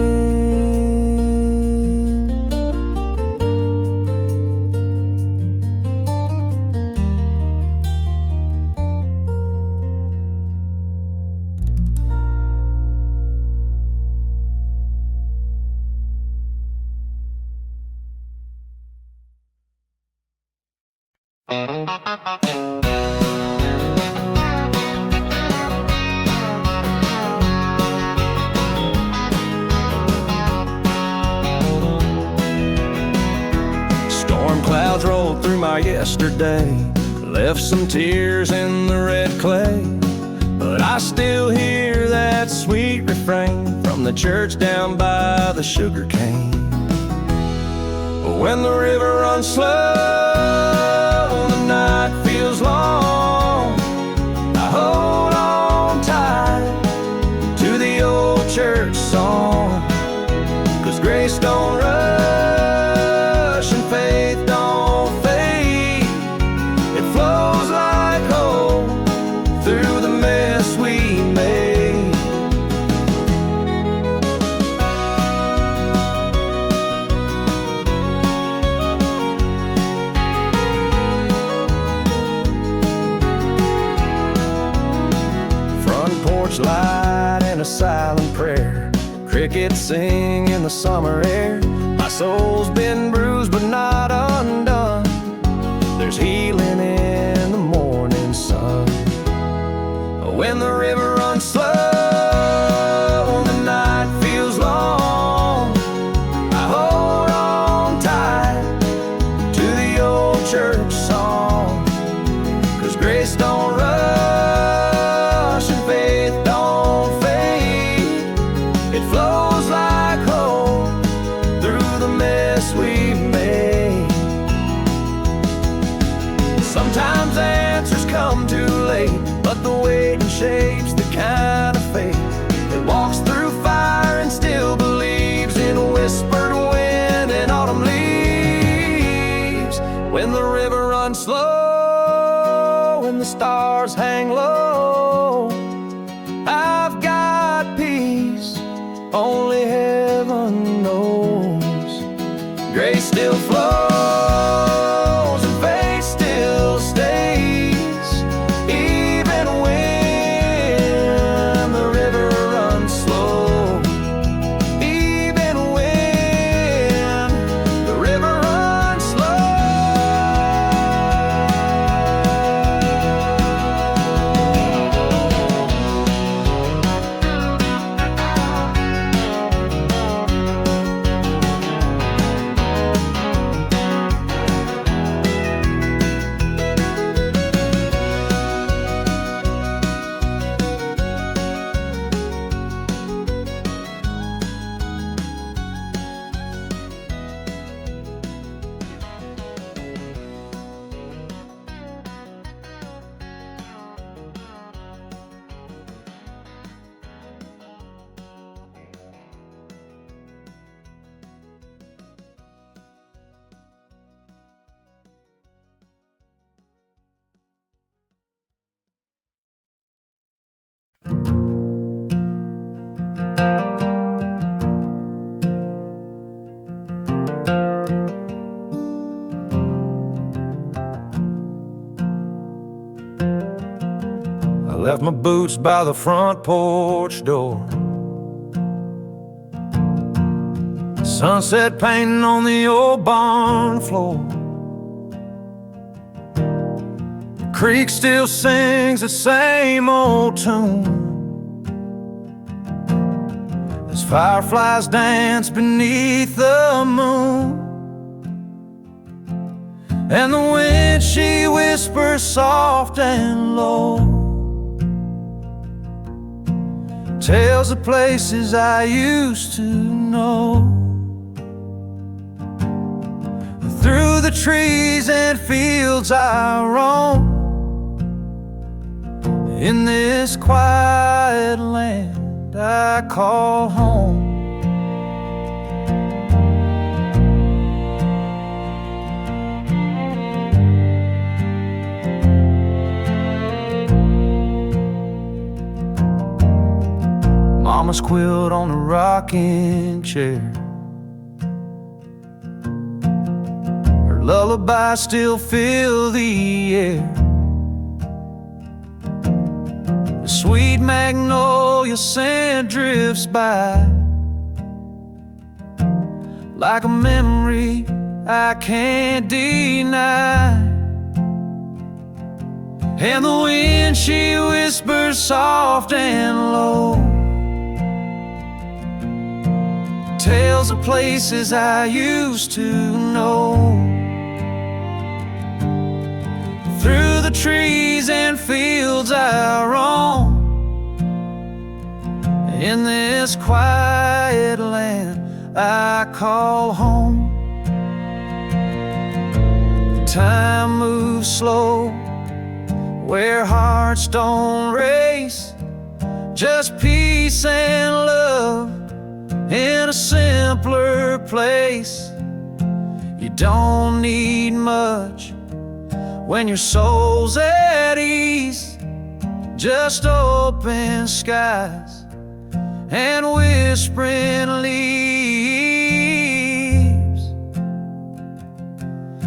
Storm clouds rolled through my yesterday, left some tears in the red clay, but I still hear that sweet refrain from the church down by the sugar cane. When the river runs slow, the night feels long, I hold on tight to the old church song, 'cause grace don't rush and faith don't fade. It flows like hope through the mess we made. Light and a silent prayer, crickets sing in the summer air. My soul's been bruised but not undone, there's healing in the morning sun. When the river runs slow, the night feels long, I hold on tight to the old church song, 'cause grace don't rush and faith don't fade. It flows like hope through the mess we've made. Sometimes answers come too late, but the waiting shapes the kind of faith that walks through fire and still believes in whispered wind and autumn leaves. When the river runs slow and the stars hang low, I've got peace only heaven knows. Grace still flows and faith still stays, even when my boots by the front porch door. Sunset painting on the old barn floor. The creek still sings the same old tune. As fireflies dance beneath the moon. And the wind, she whispers soft and low, tells the places I used to know. Through the trees and fields I roam, in this quiet land I call home. Mama's quilt on a rocking chair, her lullaby still fill the air. The sweet magnolia scent drifts by, like a memory I can't deny. And the wind, she whispers soft and low, tells of places I used to know. Through the trees and fields I roam, in this quiet land I call home. Time moves slow where hearts don't race, just peace and love in a simpler place. You don't need much when your soul's at ease, just open skies and whispering leaves.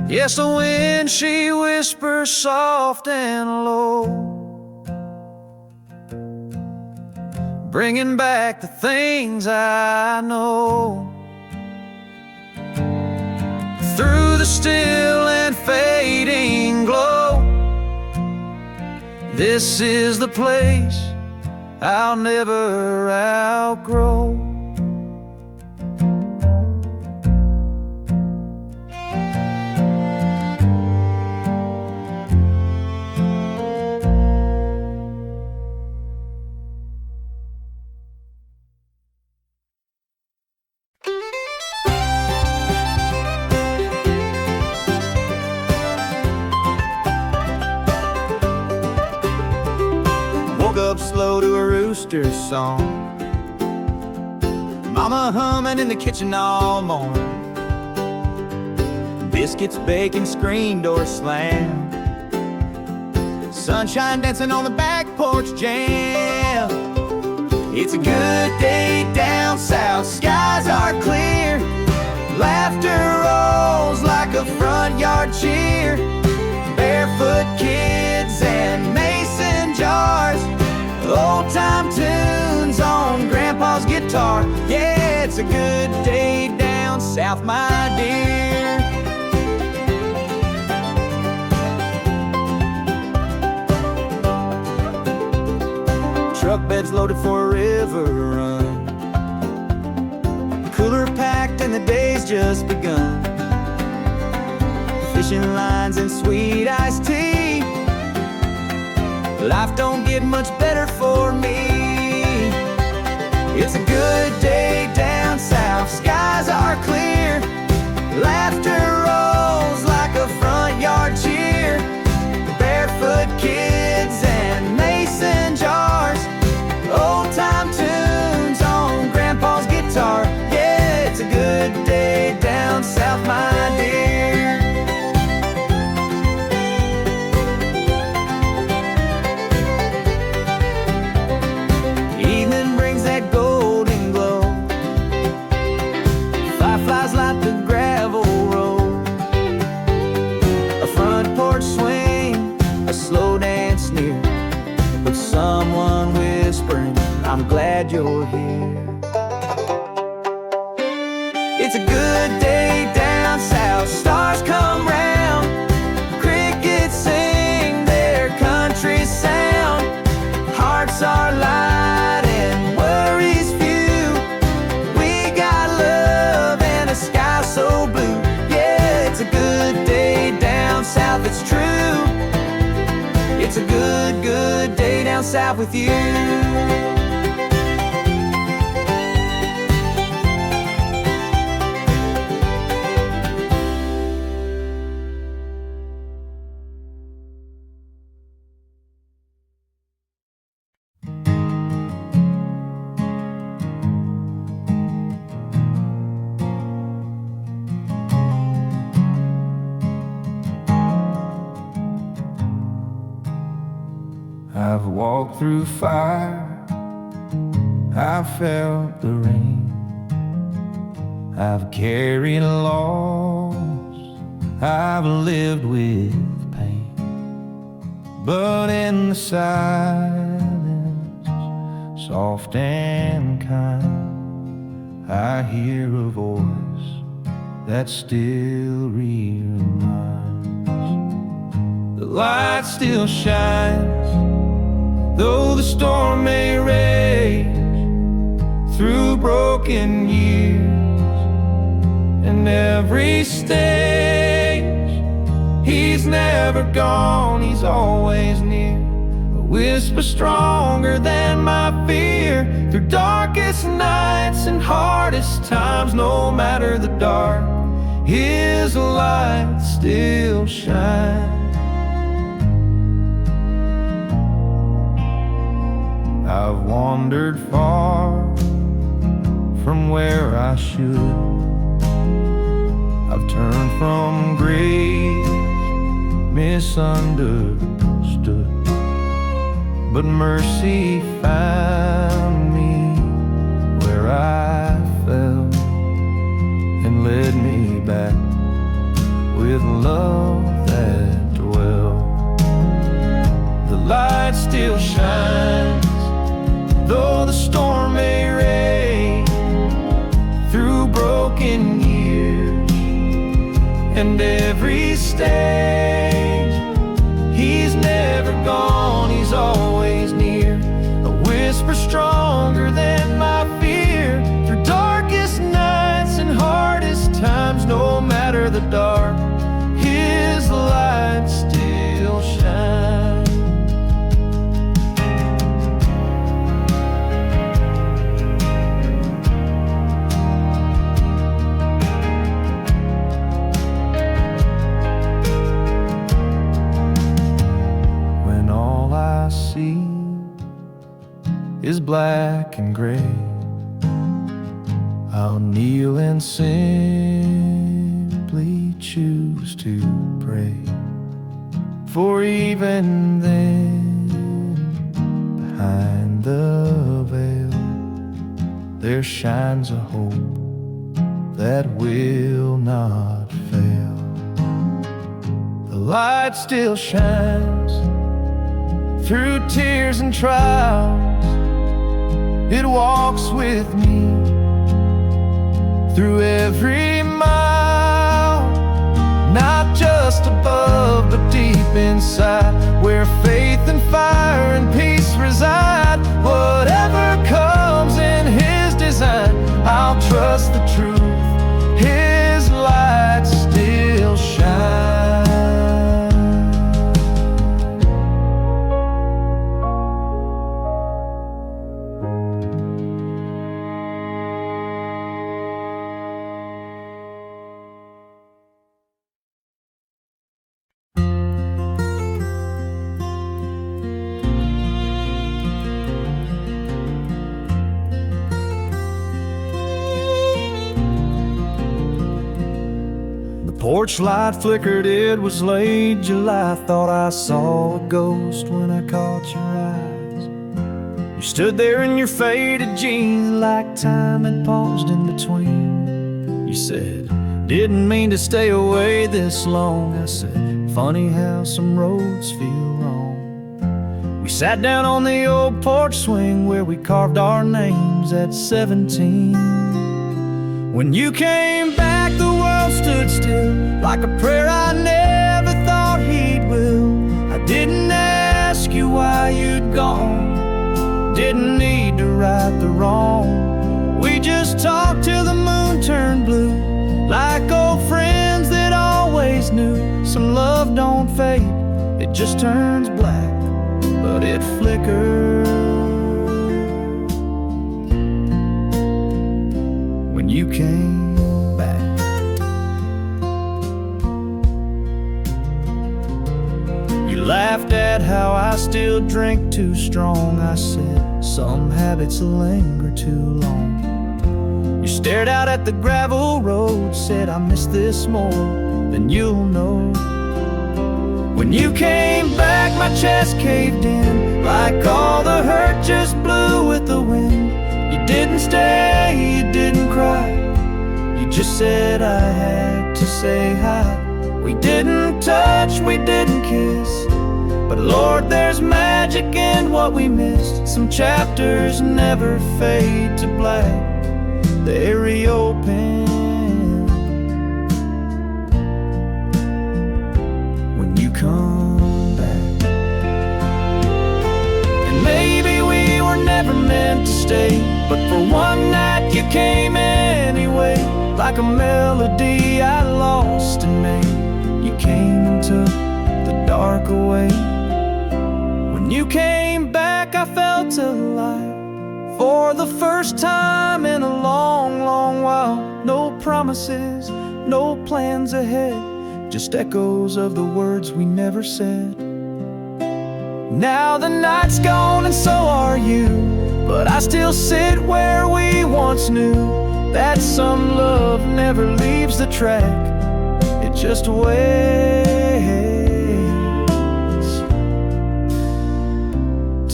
Yes, the wind, she whispers soft and low, bringing back the things I know. Through the still and fading glow, this is the place I'll never outgrow. Up slow to a rooster's song, Mama humming in the kitchen all morning, biscuits baking, screen door slam, sunshine dancing on the back porch jam. It's a good day down south, skies are clear, laughter rolls like a front yard cheer, barefoot kids and mason jars, old-time tunes on Grandpa's guitar. Yeah, it's a good day down south, my dear. Truck beds loaded for a river run, cooler packed and the day's just begun, fishing lines and sweet iced tea. Life don't get much better for me. It's a good day down south, skies are clear, laughter rolls like a front yard cheer, barefoot kids and mason jars, old-time tunes on Grandpa's guitar. Yeah, it's a good day down south, my dear. Golden glow, It's a good day down south. Stars come round, crickets sing their country sound. Hearts are light and worries few. We got love and a sky so blue. Yeah, it's a good day down south, it's true. It's a good, good day down south with you. I've walked through fire, I've felt the rain, I've carried loss, I've lived with pain. But in the silence, soft and kind, I hear a voice that still reminds. The light still shines, though the storm may rage through broken years and every stage. He's never gone, he's always near. A whisper stronger than my fear. Through darkest nights and hardest times, no matter the dark, his light still shines. I've wandered far from where I should. I've turned from grace, misunderstood. But mercy found me where I fell and led me back with love that dwelled. The light still shines, though the storm may rage through broken years and every stage. He's never gone, he's always near. A whisper stronger than my fear. Through darkest nights and hardest times, no matter the dark, his light still shines. Is black and gray, I'll kneel and simply choose to pray. For even then, behind the veil, there shines a hope that will not fail. The light still shines through tears and trials. It walks with me through every mile, not just above but deep inside, where faith and fire and peace reside. Whatever comes in his design, I'll trust the truth. His light still shines. Porch light flickered, it was late July. Thought I saw a ghost when I caught your eyes. You stood there in your faded jeans like time had paused in between. You said, didn't mean to stay away this long. I said, funny how some roads feel wrong. We sat down on the old porch swing where we carved our names at 17. When you came back, the world stood still, like a prayer I never thought he'd will. I didn't ask you why you'd gone, didn't need to right the wrong. We just talked till the moon turned blue, like old friends that always knew. Some love don't fade, it just turns black, but it flickers when you came back. You laughed at how I still drink too strong. I said some habits linger too long. You stared out at the gravel road, said I miss this more than you'll know. When you came back, my chest caved in, like all the hurt just blew with the wind. You didn't stay, you didn't cry, you just said I had to say hi. We didn't touch, we didn't kiss, but Lord, there's magic in what we missed. Some chapters never fade to black, they reopen when you come back. And maybe we were never meant to stay, but for one night you came anyway, like a melody I lost and made. You came and took the dark away. When you came back, I felt alive for the first time in a long, long while. No promises, no plans ahead, just echoes of the words we never said. Now the night's gone and so are you, but I still sit where we once knew that some love never leaves the track, it just waits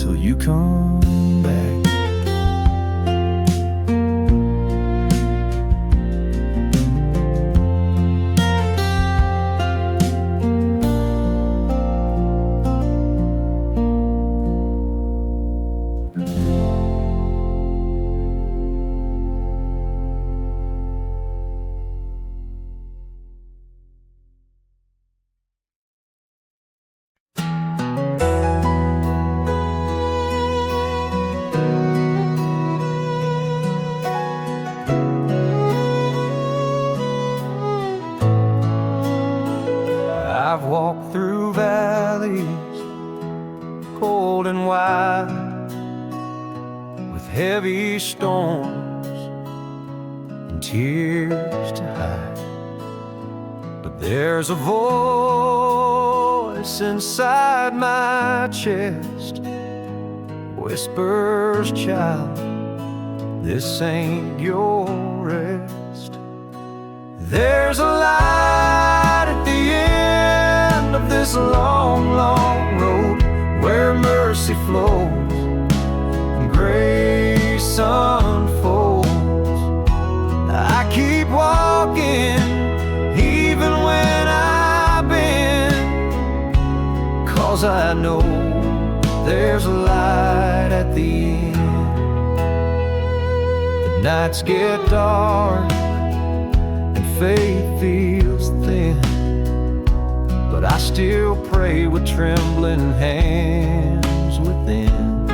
till you come back. I've walked through valleys, cold and wide, with heavy storms and tears to hide. But there's a voice inside my chest, whispers, child, this ain't your rest. There's a light at the end of this long, long road, where mercy flows and grace unfolds. I keep walking even when I've been, 'cause I know there's a light at the end. The nights get dark and faith feels thin, but I still pray with trembling hands within.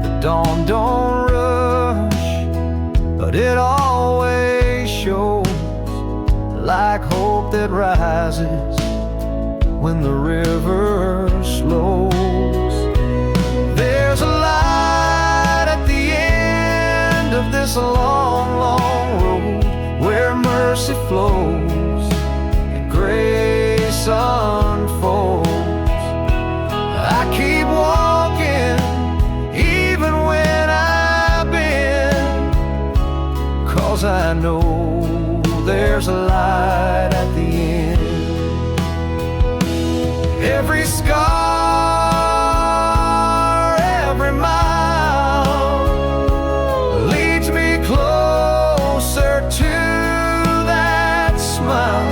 The dawn don't rush, but it always shows, like hope that rises when the river slows. There's a light at the end of this long, long road, where mercy flows and grace unfolds. I keep walking even when I've been, 'cause I know there's a light at the end. Every scar, every mile leads me closer to that smile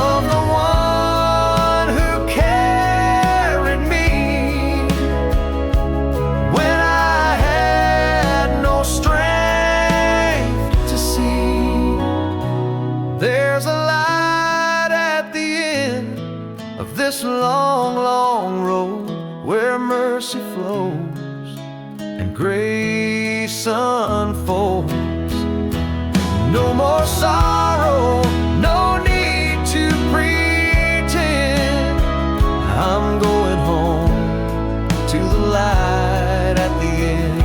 of the one who carried me when I had no strength grace unfolds. No more sorrow, no need to pretend. I'm going home to the light at the end.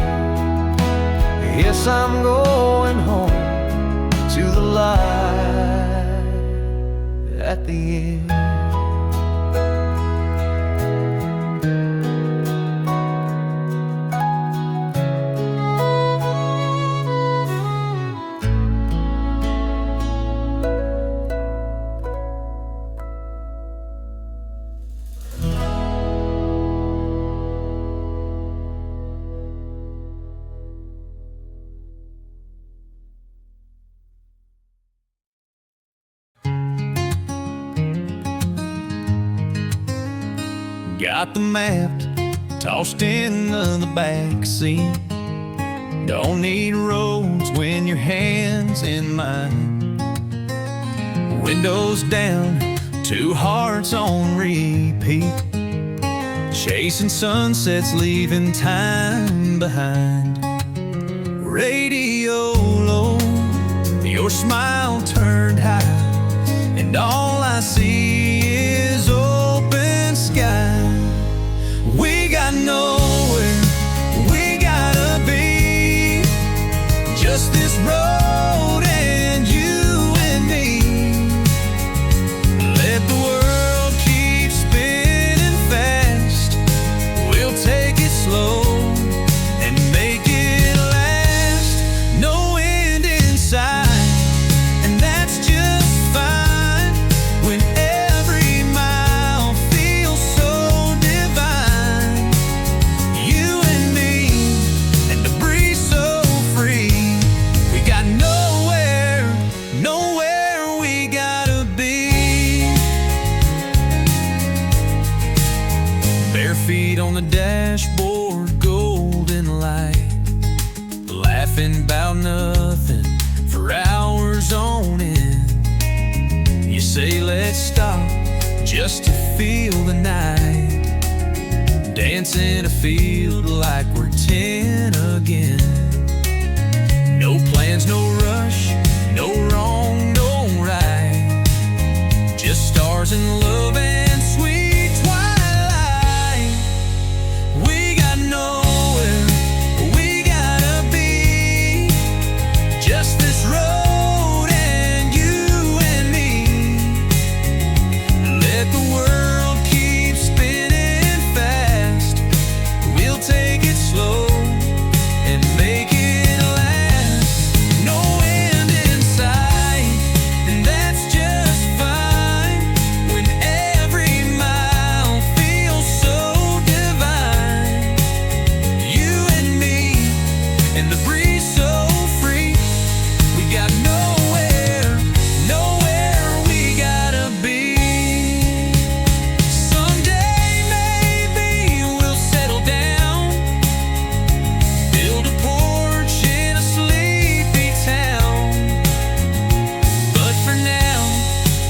Yes, I'm going home to the light at the end. Got the map tossed in the back seat. Don't need roads when your hand's in mine. Windows down, two hearts on repeat. Chasing sunsets, leaving time behind. Radio low, your smile turned high, and all I see is open sky. We got nowhere, we gotta be. Just this road and you and me. Let the world keep spinning fast. We'll take it slow and make it last. No end in sight, and that's just fine. When every mile feels so divine. You and me, and the breeze so free. We got nowhere, nowhere we gotta be. Bare feet on the dashboard, golden light. Laughing about nothing for hours on end. You say let's stop just to feel the night. Dance in a field like we're 10 again. No plans, no rush, no wrong, no right. Just stars and love and sweet twilight. We got nowhere, we gotta be. Just this road and you and me. Let the world keep spinning fast. We'll take it slow and make it last. No end in sight, and that's just fine. When every mile feels so divine. You and me, and the breeze so free. We got nowhere, nowhere we gotta be. Someday maybe we'll settle down, build a porch in a sleepy town. But for now,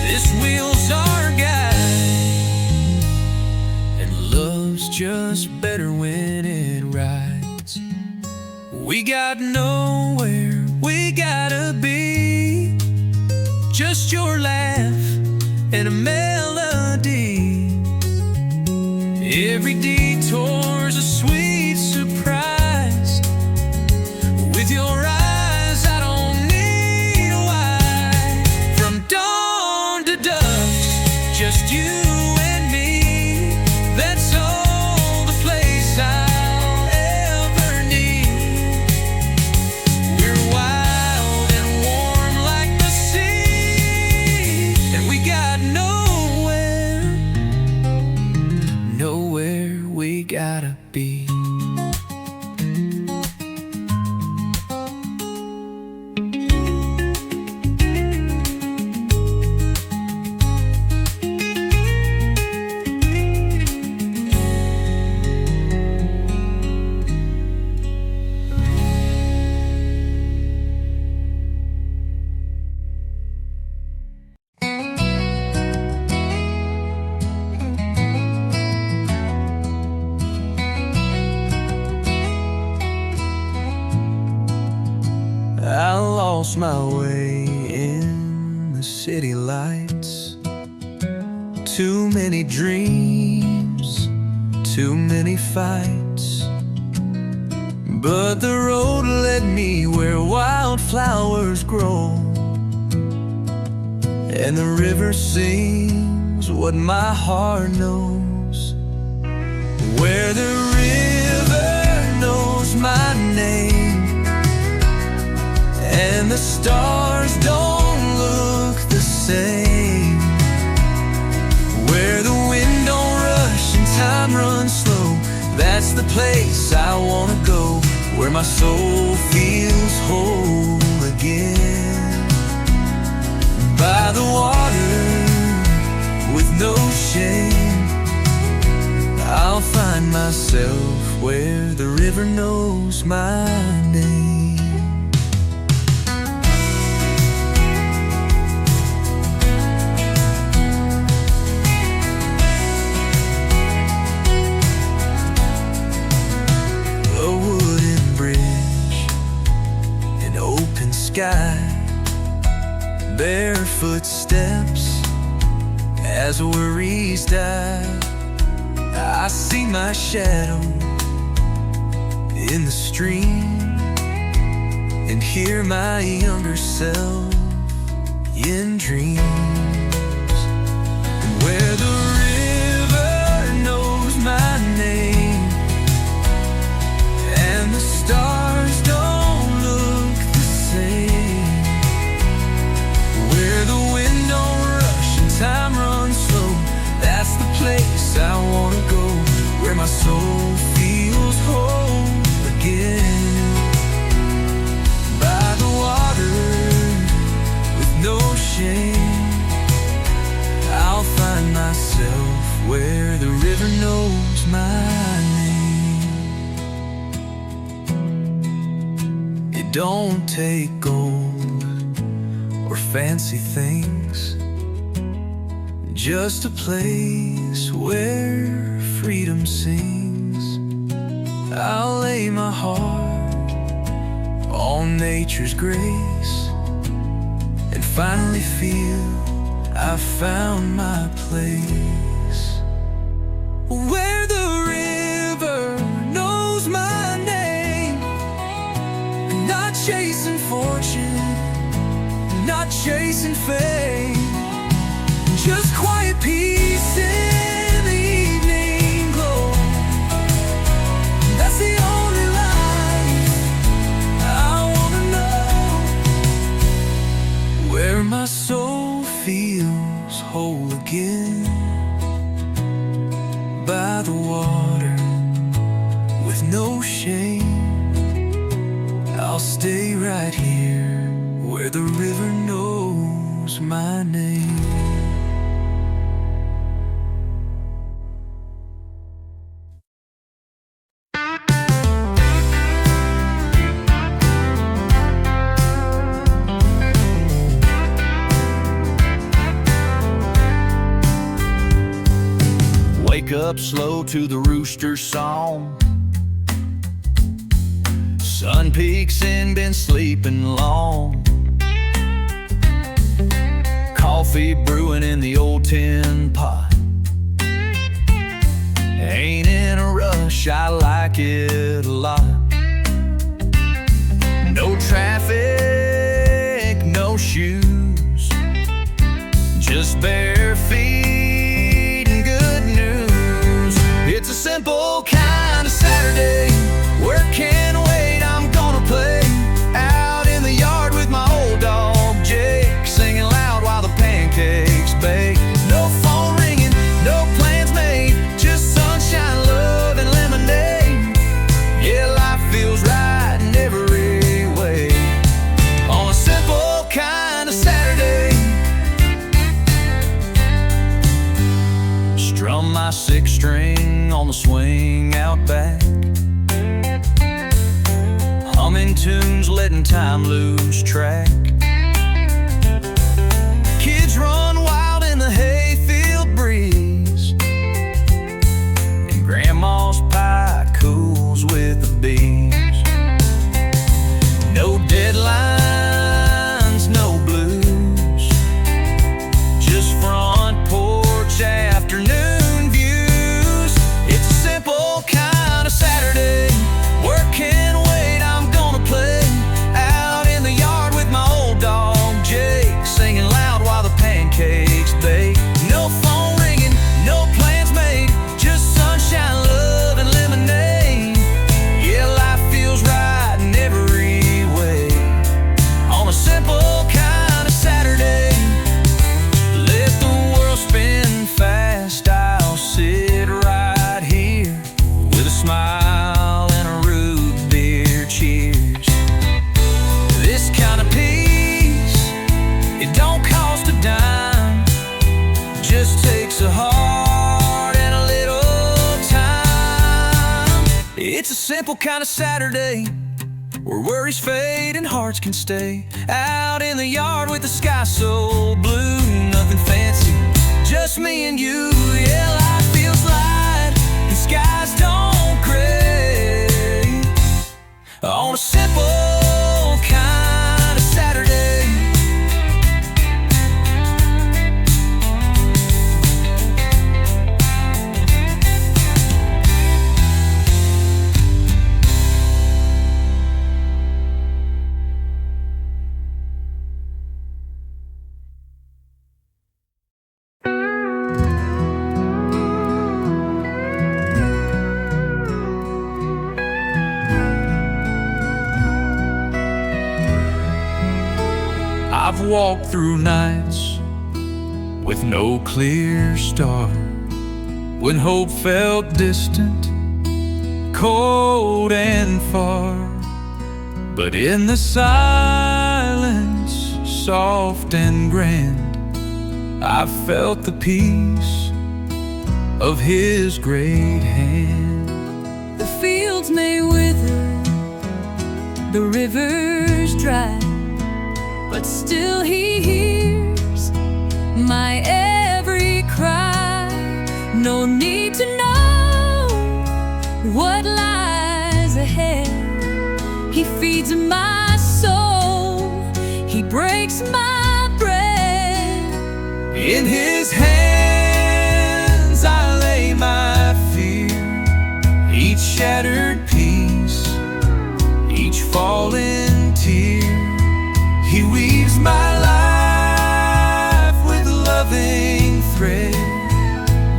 this wheel's our guide, and love's just better when it rides. We got nowhere, we gotta be. Just your laugh and a melody. Every detour's a sweet surprise. With your eyes, I don't need a why. From dawn to dusk, just you and me. That's all the place I'll ever need. We're wild and warm like the sea, and we got nowhere, nowhere we lost my way in the city lights. Too many dreams, too many fights. But the road led me where wildflowers grow, and the river sings what my heart knows. Where the river knows my name, and the stars don't look the same. Where the wind don't rush and time runs slow, that's the place I wanna go. Where my soul feels whole again. By the water, with no shame, I'll find myself where the river knows my name. A wooden bridge, an open sky, barefoot steps as worries die. I see my shadow in the stream and hear my younger self in dreams. And where the river knows my name, and the stars don't look the same. Where the wind don't rush and time runs slow, that's the place I wanna go. Where my soul feels whole again. By the water, with no shame, I'll find myself where the river knows my name. It don't take gold or fancy things, just a place where freedom sings. I'll lay my heart on nature's grace and finally feel I've found my place. Where the river knows my name, not chasing fortune, not chasing fame, just quiet peace in the evening glow. That's the only life I wanna know. Where my soul feels whole again. By the water, with no shame, I'll stay right here where the river knows my name. Wake up slow to the rooster's song. Sun peeks and been sleeping long. Coffee brewing in the old tin pot. Ain't in a rush, I like it a lot. No traffic, no shoes, just bare feet and good news. It's a simple kind of Saturday. Work can wait, I'm gonna play out in the yard with my old dog Jake, singing loud while the pancakes bake. No phone ringing, no plans made, just sunshine, love, and lemonade. Yeah, life feels right in every way on a simple kind of Saturday. Strum my six string on the swing out back, humming tunes, letting time lose track. Kids run wild in the hayfield breeze, and grandma's pie cools with the bees. No deadline simple kind of Saturday, where worries fade and hearts can stay. Out in the yard with the sky so blue, nothing fancy, just me and you. Yeah, life feels light, the skies don't gray. On a simple kind of Saturday. I've walked through nights with no clear star, when hope felt distant, cold and far. But in the silence, soft and grand, I felt the peace of His great hand. The fields may wither, the rivers dry, but still He hears my every cry. No need to know what lies ahead. He feeds my soul, He breaks my bread. In His hands I lay my fear, each shattered piece, each fallen tear. He weaves my life with a loving thread,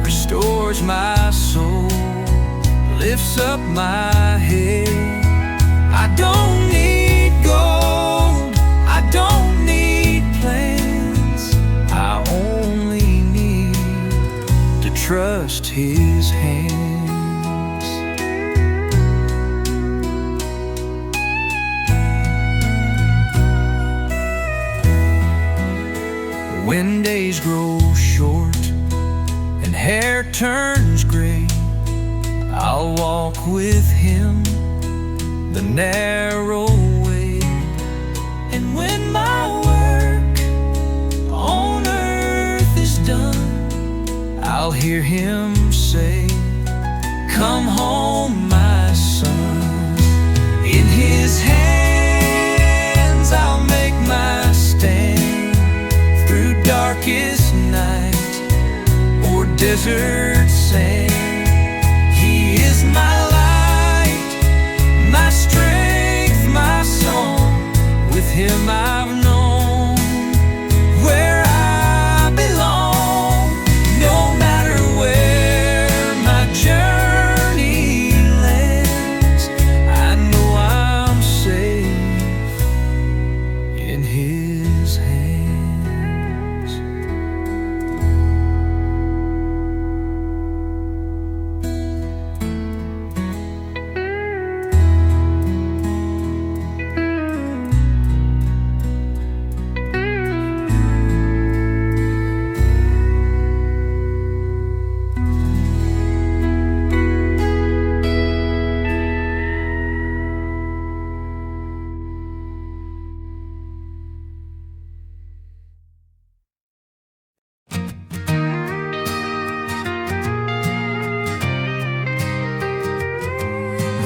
restores my soul, lifts up my head. I don't need gold, I don't need plans, I only need to trust His hands. When days grow short and hair turns gray, I'll walk with Him the narrow way. And when my work on earth is done, I'll hear Him say, "Come home, my son." In His hands I'll make my stand, through darkest night or desert sand. He is my light, my strength, my song. With Him I've known where I belong. No matter where my journey lands, I know I'm safe in His hands.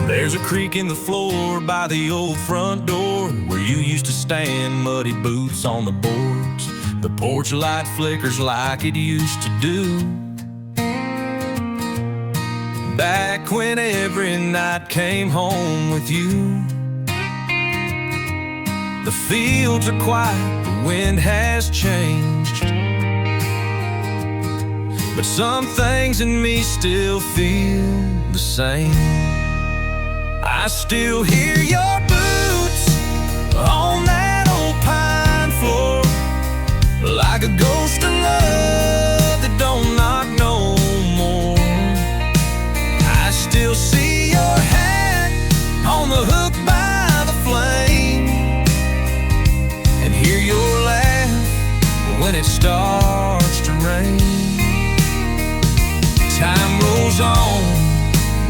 There's a creak in the floor by the old front door, where you used to stand, muddy boots on the boards. The porch light flickers like it used to do, back when every night came home with you. The fields are quiet, the wind has changed, but some things in me still feel the same. I still hear your boots on that old pine floor, like a ghost of love that don't knock no more. I still see your hat on the hook by the flame, and hear your laugh when it starts to rain. Time rolls on,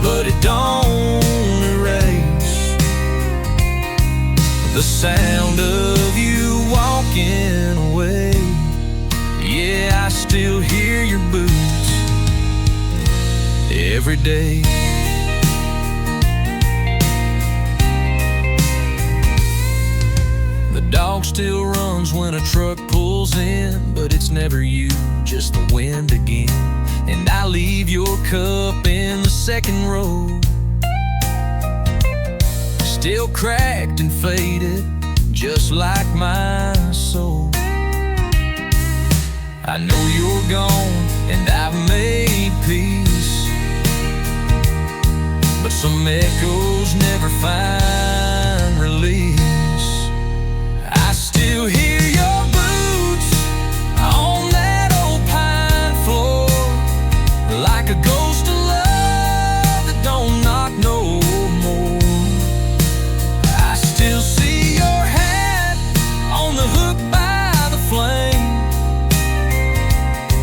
but it don't erase The sound of you walking away. Yeah, I still hear your boots every day. The dog still runs when a truck pulls in, but it's never you, just the wind again. And I leave your cup in the second row, still cracked and faded, just like my soul. I know you're gone and I've made peace, but some echoes never find release. I still hear your boots on that old pine floor, like a ghost of love that don't knock no more. I still see your hat on the hook by the flame,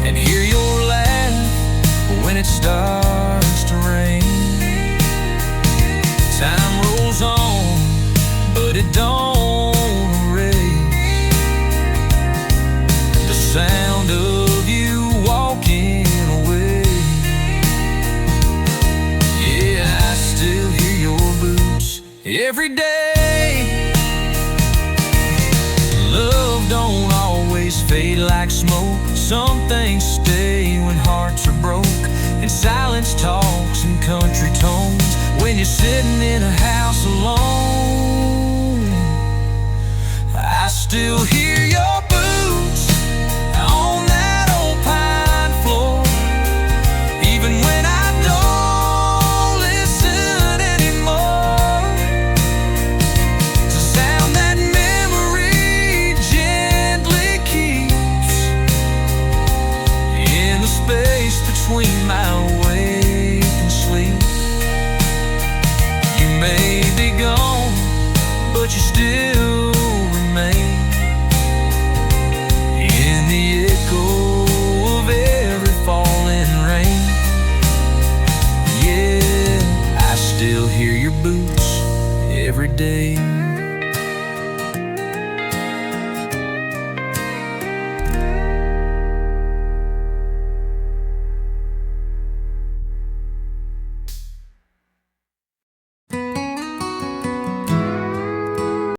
and hear your laugh when it starts to rain. Time rolls on, but it don't erase the sound of you walking away. Yeah, I still hear your boots every day. Love don't always fade like smoke. Some things stay when hearts are broke, and silence talks in country tones when you're sitting in a house alone. I still hear